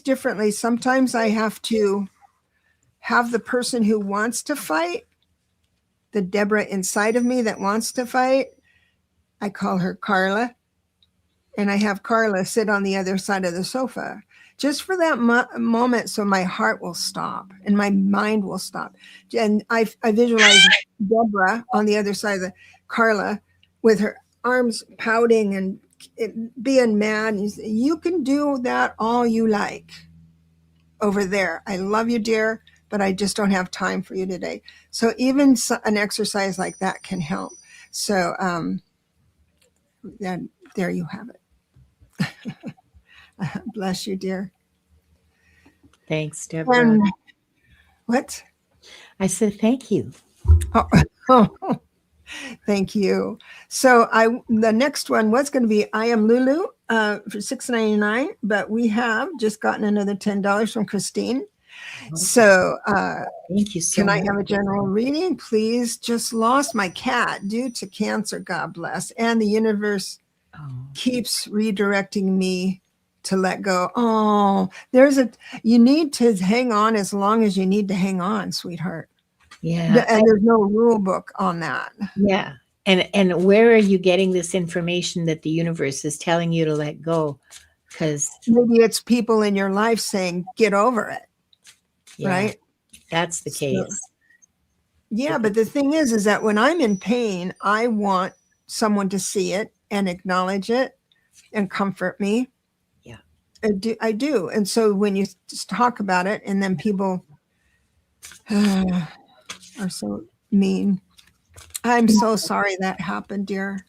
differently, sometimes I have to have the person who wants to fight, the Debra inside of me that wants to fight. I call her Carla, and I have Carla sit on the other side of the sofa just for that moment, so my heart will stop and my mind will stop. And I visualize Debra on the other side of the Carla with her arms pouting and being mad. And you can do that all you like over there. I love you, dear, but I just don't have time for you today. So even an exercise like that can help. So then there you have it. Bless you, dear. Thanks, Debra. What? I said thank you. Oh, thank you. So the next one was going to be I Am Lulu for $6.99, but we have just gotten another $10 from Christine. So, Thank you so can I much. have a general reading, please? Just lost my cat due to cancer, God bless. And the universe keeps redirecting me to let go. Oh, you need to hang on as long as you need to hang on, sweetheart. Yeah. And there's no rule book on that. Yeah. And where are you getting this information that the universe is telling you to let go? Because maybe it's people in your life saying, get over it. yeah, right? that's the case. Yeah, but the thing is that when I'm in pain, I want someone to see it and acknowledge it and comfort me. Yeah. I do. And so when you just talk about it and then people are so mean. I'm so sorry that happened, dear.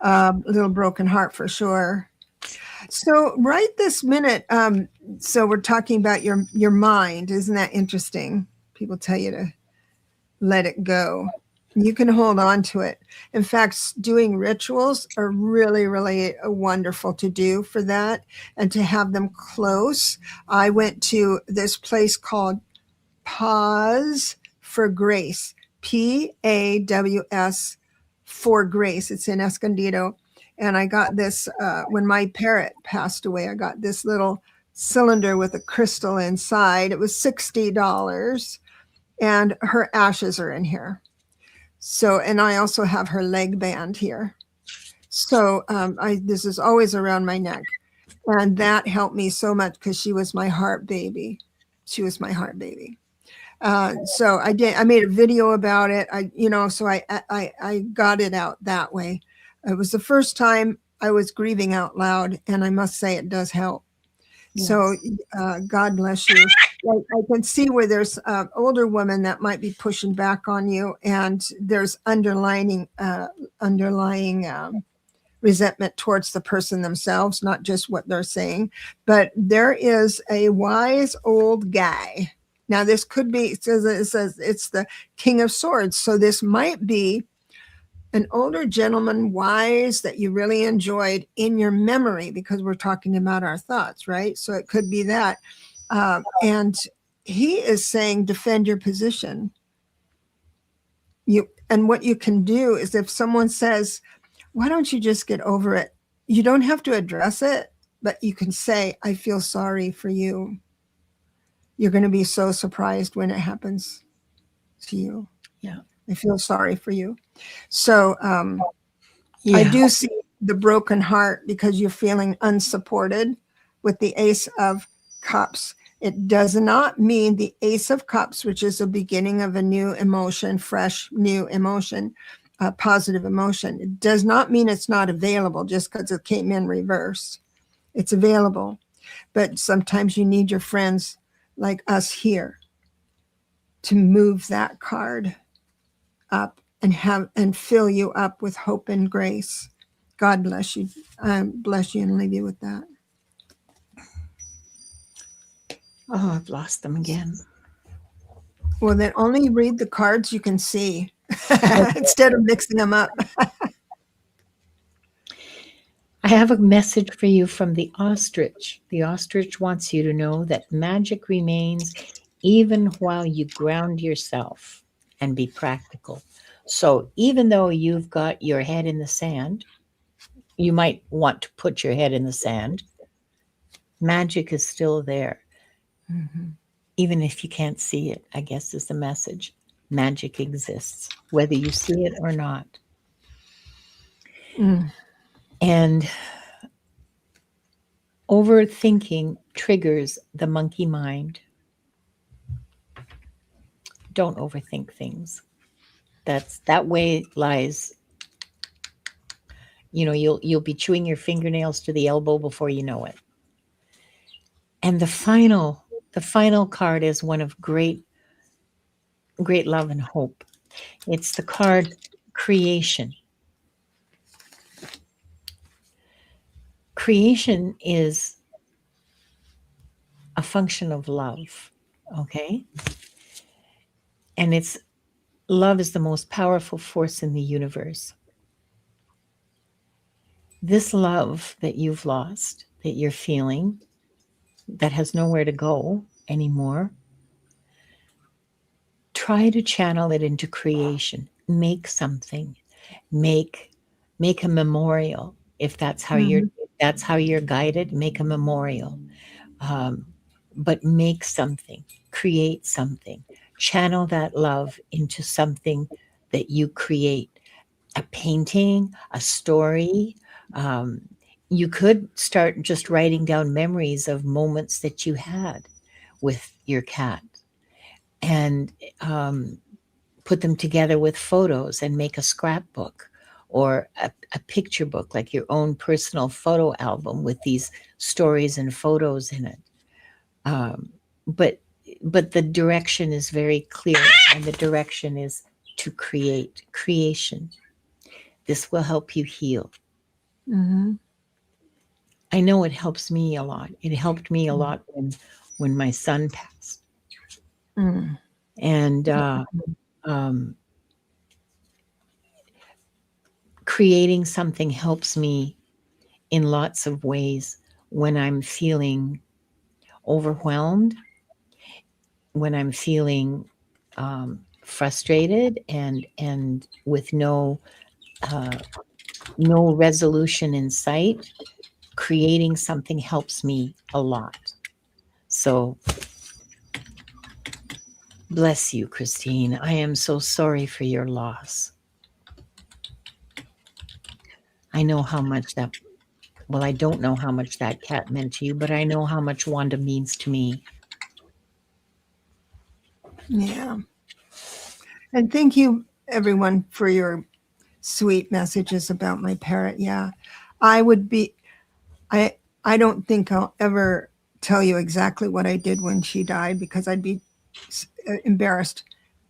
Little broken heart for sure. So right this minute, so we're talking about your mind. Isn't that interesting? People tell you to let it go. You can hold on to it. In fact, doing rituals are really, really wonderful to do for that and to have them close. I went to this place called Pause for Grace, PAWS for Grace. It's in Escondido. And I got this, when my parrot passed away, I got this little cylinder with a crystal inside. It was $60. And her ashes are in here. So, and I also have her leg band here. So this is always around my neck. And that helped me so much because she was my heart baby. She was my heart baby. So I made a video about it. So I got it out that way. It was the first time I was grieving out loud. And I must say it does help. Yes. So God bless you. I can see where there's an older woman that might be pushing back on you, and there's underlying resentment towards the person themselves, not just what they're saying. But there is a wise old guy. Now, this could be, it says it's the King of Swords. So this might be an older gentleman, wise, that you really enjoyed in your memory, because we're talking about our thoughts, right? So it could be that. And he is saying, defend your position. And what you can do is, if someone says, why don't you just get over it? You don't have to address it, but you can say, I feel sorry for you. You're going to be so surprised when it happens to you. Yeah. I feel sorry for you. So I do see the broken heart because you're feeling unsupported with the Ace of Cups. It does not mean the Ace of Cups, which is the beginning of a new emotion, fresh, new emotion, positive emotion. It does not mean it's not available just because it came in reverse. It's available. But sometimes you need your friends like us here to move that card up and fill you up with hope and grace. God bless you. Bless you and leave you with that. Oh, I've lost them again. Well, then only read the cards you can see instead of mixing them up. I have a message for you from the ostrich. The ostrich wants you to know that magic remains even while you ground yourself and be practical. So even though you've got your head in the sand, you might want to put your head in the sand. Magic is still there. Mm-hmm. Even if you can't see it, I guess is the message. Magic exists, whether you see it or not. Mm. And overthinking triggers the monkey mind. Don't overthink things. That way lies. You'll be chewing your fingernails to the elbow before you know it. And the final card is one of great love and hope. It's the card creation. Creation is a function of love, okay? And love is the most powerful force in the universe. this love that you've lost, that you're feeling, that has nowhere to go anymore, try to channel it into creation. Make something. Make a memorial. If that's how Mhm. you're guided, make a memorial. Um, but make something, create something, channel that love into something that you create, a painting, a story. Um, you could start just writing down memories of moments that you had with your cat, and put them together with photos and make a scrapbook or a picture book, like your own personal photo album with these stories and photos in it. Um, but the direction is very clear, and the direction is to create creation. This will help you heal. Mhm. I know it helps me a lot. It helped me a lot when my son passed, Mm. and um, creating something helps me in lots of ways when I'm feeling overwhelmed, when I'm feeling frustrated, and with uh, no resolution in sight. Creating something helps me a lot. So bless you, Christine. I am so sorry for your loss. I know how much that, well, I don't know how much that cat meant to you, but I know how much Wanda means to me. Yeah. And thank you, everyone, for your sweet messages about my parrot. Yeah. I would be, I, I don't think I'll ever tell you exactly what I did when she died because I'd be embarrassed.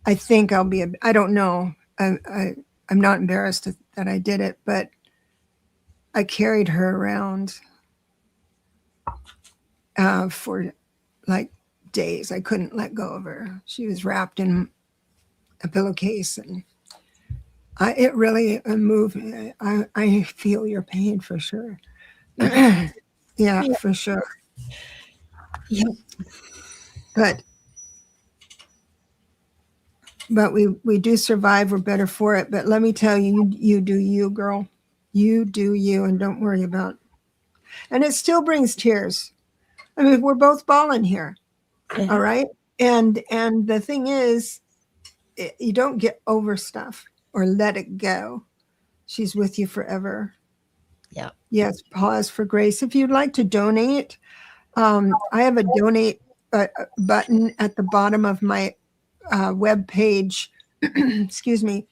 I think I'll be, I don't know. I'm not embarrassed that I did it, but I carried her around for like days. I couldn't let go of her. She was wrapped in a pillowcase, and it really moved me. I feel your pain for sure. Yeah. Yeah, Yeah. for sure. Yeah. But we do survive. We're better for it. But let me tell you, you do you, girl. You do you, and don't worry about. And it still brings tears. I mean, we're both bawling here. All Yeah. right. And the thing is, you don't get over stuff or let it go. She's with you forever. Yeah. Yes. Pause for grace. If you'd like to donate, I have a donate button at the bottom of my web page. Excuse me,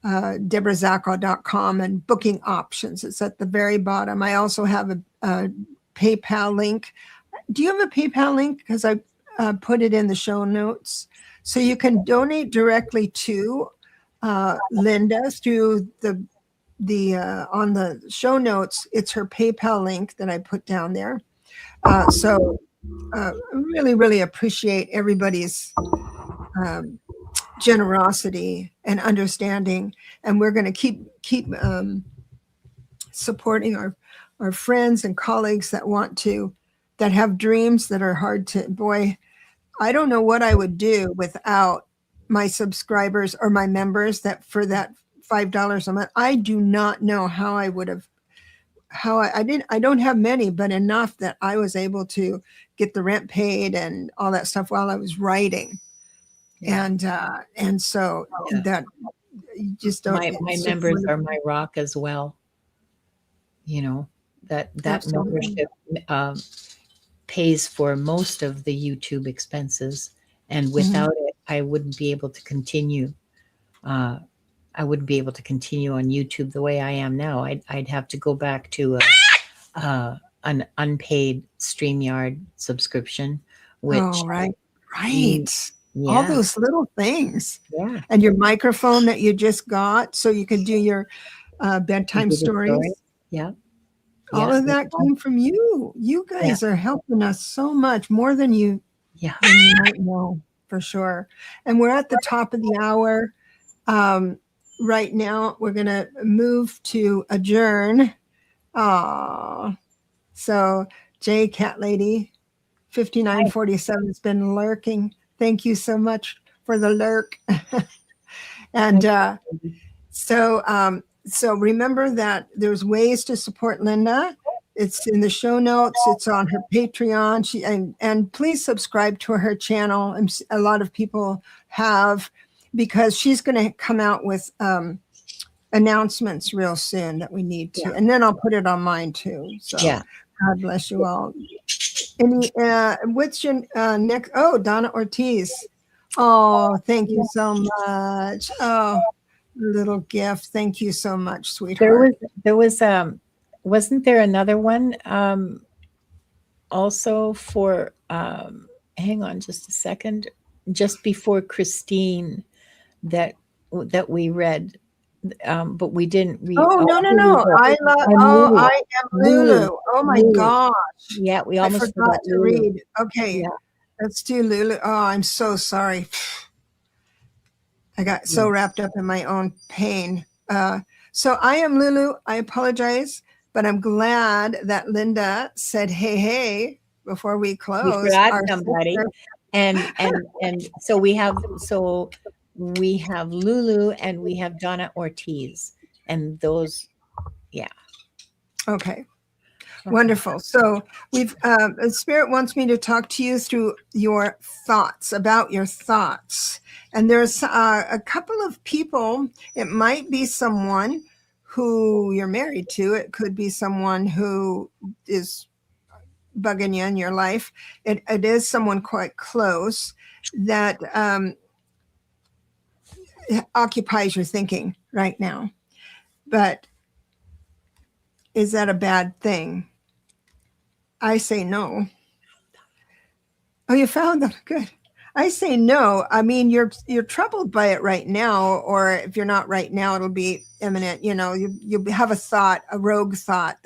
DebraZachau.com, and booking options. It's at the very bottom. I also have a PayPal link. Do you have a PayPal link? Because I put it in the show notes. So you can donate directly to Linda through the on the show notes. It's her PayPal link that I put down there. So really, really appreciate everybody's um, generosity and understanding, and we're going to keep supporting our friends and colleagues that have dreams that are hard to. Boy, I don't know what I would do without my subscribers or my members that for that $5 a month. I do not know how I would have how I didn't I don't have many, but enough that I was able to get the rent paid and all that stuff while I was writing. Yeah. And so Yeah. that you just don't, My it's just members are my rock as well. You know, that absolutely. membership um, pays for most of the YouTube expenses, and Mhm. without it, I wouldn't be able to continue. Uh, I wouldn't be able to continue on YouTube the way I am now. I'd have to go back to an unpaid StreamYard subscription, Oh, which right. mm, Right. All yeah, those little things. yeah, And your microphone that you just got so you can do your you bedtime do the stories. story. Yeah, All yeah, of that came from you. You yeah, guys are helping us so much more yeah. than you might know, for sure. And we're at the top of the hour. Um, right now, we're going to move to adjourn. Aw. So J Cat Lady 5947 has been lurking. Thank you so much for the lurk. And so remember that there's ways to support Linda. It's in the show notes. It's on her Patreon. And please subscribe to her channel. And a lot of people have, because she's going to come out with announcements real soon that we need to. And then I'll put it on mine too. So God bless you all. Any what's your next? Oh, Donna Ortiz. Oh, thank you so much. Oh, little gift. Thank you so much, sweetheart. There was wasn't there another one also for hang on just a second, just before Christine that we read, but we didn't read. Oh, no. I am Lulu. Oh my gosh. Yeah, we almost forgot to read. Okay. Let's do Lulu. Oh, I'm so sorry. I got so wrapped up in my own pain. So I am Lulu. I apologize, but I'm glad that Linda said, hey, before we close. We forgot somebody. And so we have Lulu and we have Donna Ortiz, and those, Okay. Wonderful. So we've Spirit wants me to talk to you through your thoughts, about your thoughts. And there's a couple of people. It might be someone who you're married to. It could be someone who is bugging you in your life. It is someone quite close that occupies your thinking right now. But is that a bad thing? I say no. Oh, you found them. Good. I say no. I mean, you're troubled by it right now, or if you're not right now, it'll be imminent. You know, you have a thought, a rogue thought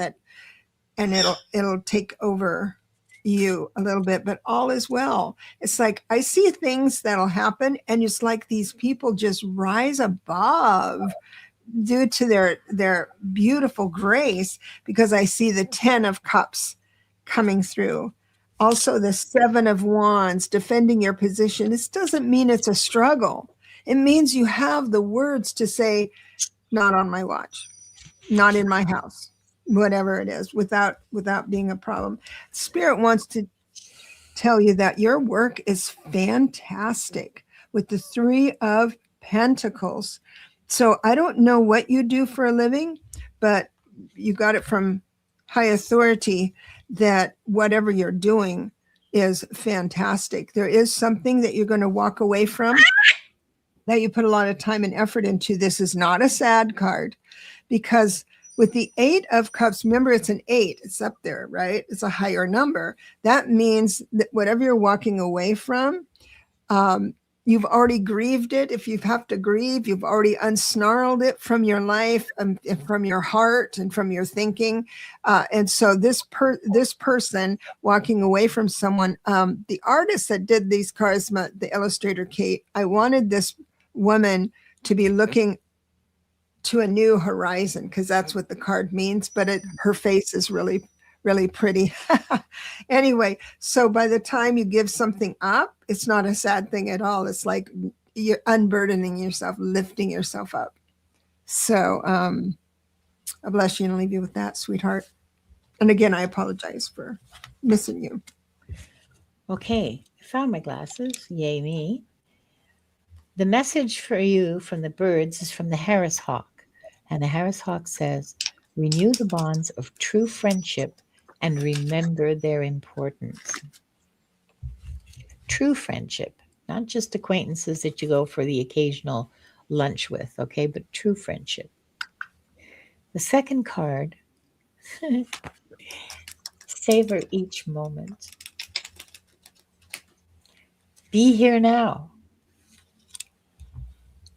and it'll take over you a little bit, but all is well. It's like I see things that'll happen, and it's like these people just rise above due to their beautiful grace, because I see the 10 of Cups coming through. Also, the 7 of Wands, defending your position. This doesn't mean it's a struggle. It means you have the words to say, not on my watch, not in my house, whatever it is, without being a problem. Spirit wants to tell you that your work is fantastic with the 3 of Pentacles. So I don't know what you do for a living, but you got it from high authority that whatever you're doing is fantastic. There is something that you're going to walk away from that you put a lot of time and effort into. This is not a sad card, because with the 8 of Cups, remember it's an 8, it's up there, right? It's a higher number. That means that whatever you're walking away from, you've already grieved it. If you have to grieve, you've already unsnarled it from your life, and from your heart and from your thinking. And so this person walking away from someone, the artist that did these cards, the illustrator Kate, I wanted this woman to be looking to a new horizon, because that's what the card means. But her face is really, really pretty. Anyway, so by the time you give something up, it's not a sad thing at all. It's like you're unburdening yourself, lifting yourself up. So I bless you and leave you with that, sweetheart. And again, I apologize for missing you. Okay, I found my glasses. Yay me. The message for you from the birds is from the Harris Hawk. And the Harris Hawk says, renew the bonds of true friendship and remember their importance. True friendship, not just acquaintances that you go for the occasional lunch with, okay, but true friendship. The second card, savor each moment. Be here now.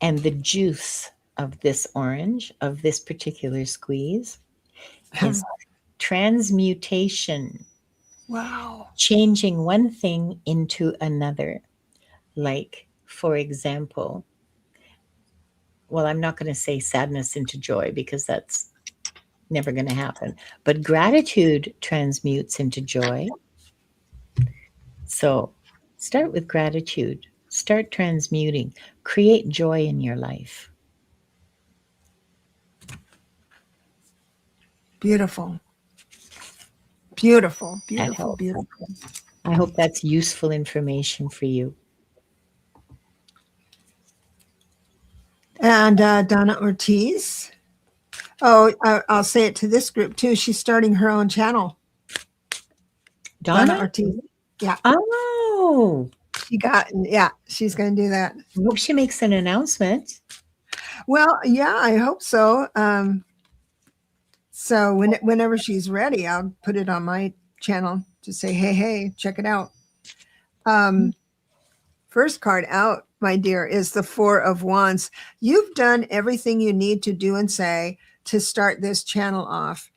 And the juice of this orange, of this particular squeeze, is transmutation. Wow. Changing one thing into another. Like, for example, well, I'm not going to say sadness into joy, because that's Never going to happen. But gratitude transmutes into joy. So start with gratitude. Start transmuting. Create joy in your life. Beautiful. Beautiful, That beautiful, helps. beautiful. I hope that's useful information for you. And Donna Ortiz. Oh, I'll say it to this group too. She's starting her own channel. Donna Ortiz. Yeah. Oh. She's going to do that. I hope she makes an announcement. Well, yeah, I hope so. So whenever she's ready, I'll put it on my channel to say, hey, check it out. First card out, my dear, is the Four of Wands. You've done everything you need to do and say to start this channel off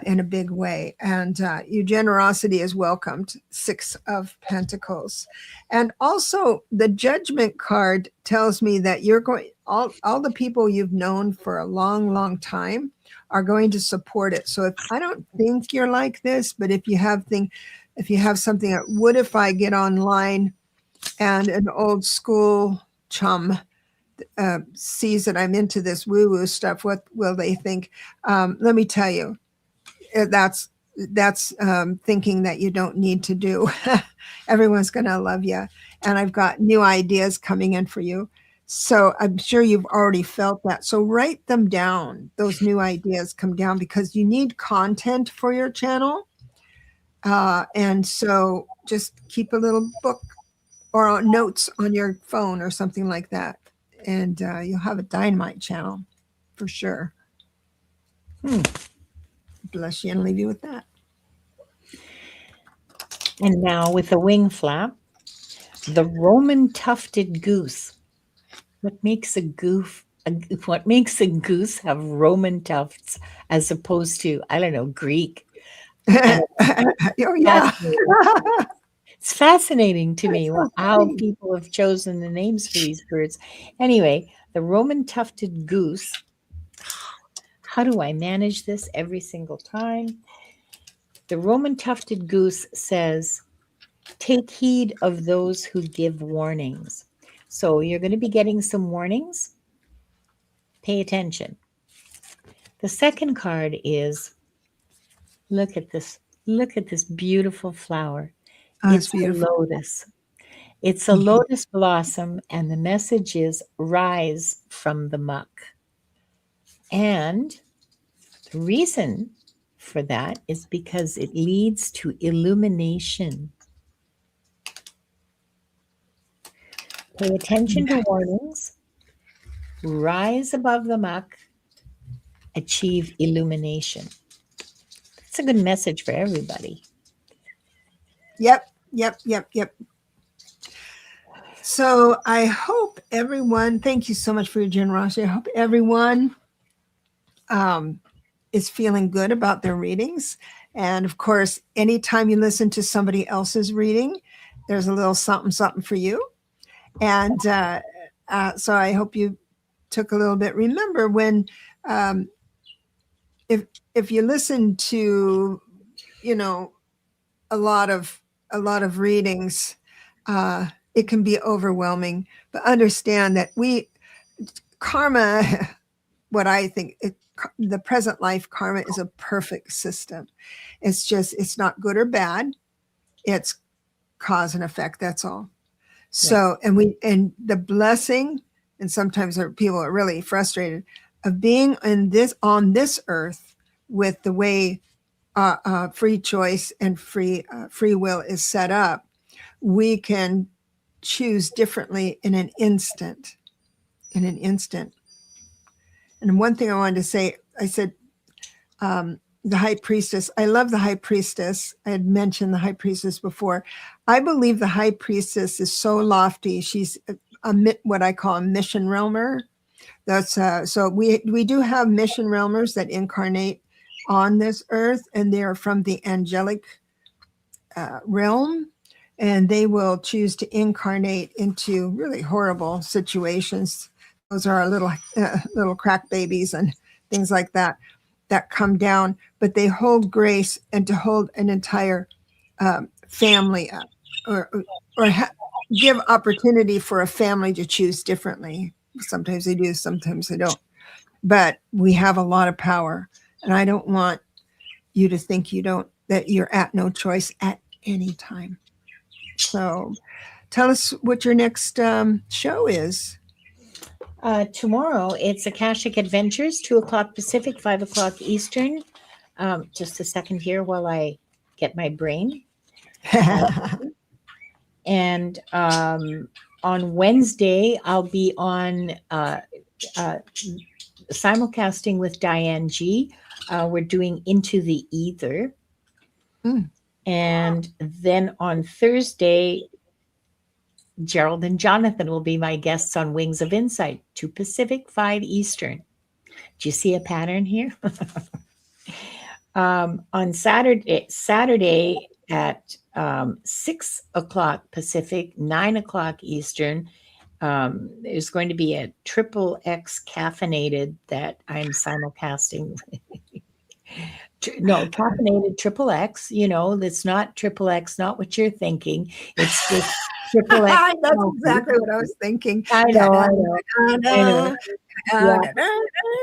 in a big way. And your generosity is welcomed. Six of Pentacles. And also the Judgment card tells me that you're going, all the people you've known for a long, long time are going to support it. So if I don't think you're like this, but if you have something that, what if I get online and an old school chum sees that I'm into this woo-woo stuff, what will they think? Let me tell you, that's thinking that you don't need to do. Everyone's going to love you. And I've got new ideas coming in for you. So I'm sure you've already felt that. So write them down. Those new ideas come down because you need content for your channel. And so just keep a little book or notes on your phone or something like that. And you'll have a dynamite channel for sure. Bless you and leave you with that. And now with a wing flap, the Roman tufted goose. What makes a goose have Roman tufts as opposed to, I don't know, Greek? Oh, yeah. It's fascinating to me how people have chosen the names for these birds. Anyway, the Roman tufted goose. How do I manage this every single time? The Roman tufted goose says, take heed of those who give warnings. So you're going to be getting some warnings. Pay attention. The second card is, look at this. Look at this beautiful flower. It's beautiful. A lotus. It's a lotus blossom, and the message is rise from the muck. And the reason for that is because it leads to illumination. Pay attention to warnings, rise above the muck, achieve illumination. It's a good message for everybody. Yep. So I hope everyone, thank you so much for your generosity. I hope everyone is feeling good about their readings. And of course, anytime you listen to somebody else's reading, there's a little something for you. And so I hope you took a little bit. Remember when, if you listen to, a lot of readings, it can be overwhelming, but understand that karma, what I think, the present life karma is a perfect system. It's not good or bad. It's cause and effect. That's all. So, yes. And the blessing, and sometimes people are really frustrated of being on this earth with the way free choice and free will is set up. We can choose differently in an instant. And one thing I wanted to say, I said, the high priestess, I love the high priestess. I had mentioned the high priestess before. I believe the high priestess is so lofty. She's what I call a mission realmer. That's so we do have mission realmers that incarnate on this earth, and they are from the angelic realm, and they will choose to incarnate into really horrible situations. Those are our little crack babies and things like that. that come down, but they hold grace and to hold an entire family up, or give opportunity for a family to choose differently. Sometimes they do, sometimes they don't. But we have a lot of power, and I don't want you to think that you're at no choice at any time. So tell us what your next show is. Tomorrow, it's Akashic Adventures, 2:00 Pacific, 5:00 Eastern. Just a second here while I get my brain. And on Wednesday, I'll be on simulcasting with Diane G. We're doing Into the Ether. And then on Thursday, Gerald and Jonathan will be my guests on Wings of Insight, 2 Pacific, 5 Eastern. Do you see a pattern here? On Saturday at 6:00 Pacific, 9:00 Eastern, there's going to be a XXX caffeinated that I'm simulcasting. No, caffeinated XXX, it's not XXX, not what you're thinking. It's just XXX. That's exactly what I was thinking. I know.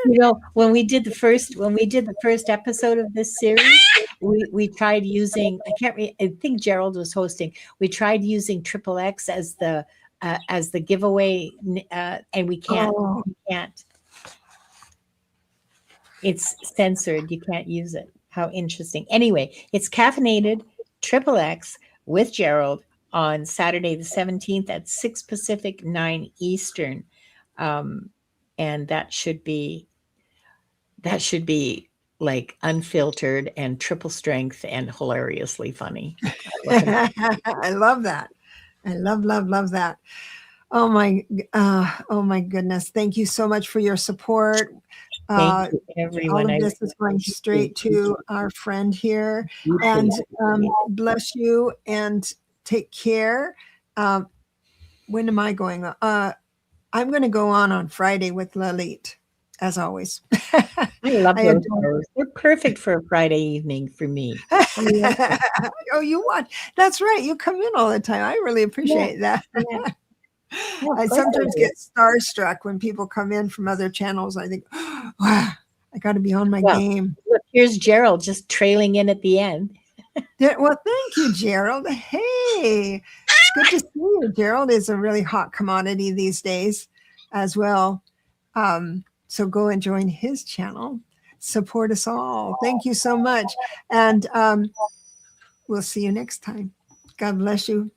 Yeah. When we did the first episode of this series, we tried using, I think Gerald was hosting. We tried using XXX as the giveaway, and we can't. We can't. It's censored. You can't use it. How interesting. Anyway, it's caffeinated XXX with Gerald on Saturday the 17th at 6 Pacific, 9 Eastern. And that should be like unfiltered and triple strength and hilariously funny. I love that. I love that. Oh my goodness. Thank you so much for your support. Thank you, everyone. All of this is going straight to our friend here. And bless you and take care. When am I going? I'm going to go on Friday with Lalit, as always. I love those shows. They're perfect for a Friday evening for me. Oh, you want? That's right. You come in all the time. I really appreciate that. Yeah. I sometimes get starstruck when people come in from other channels. I think, wow, I got to be on my game. Look, here's Gerald just trailing in at the end. Well, thank you, Gerald. Hey, it's good to see you. Gerald is a really hot commodity these days as well. So go and join his channel. Support us all. Thank you so much. And we'll see you next time. God bless you.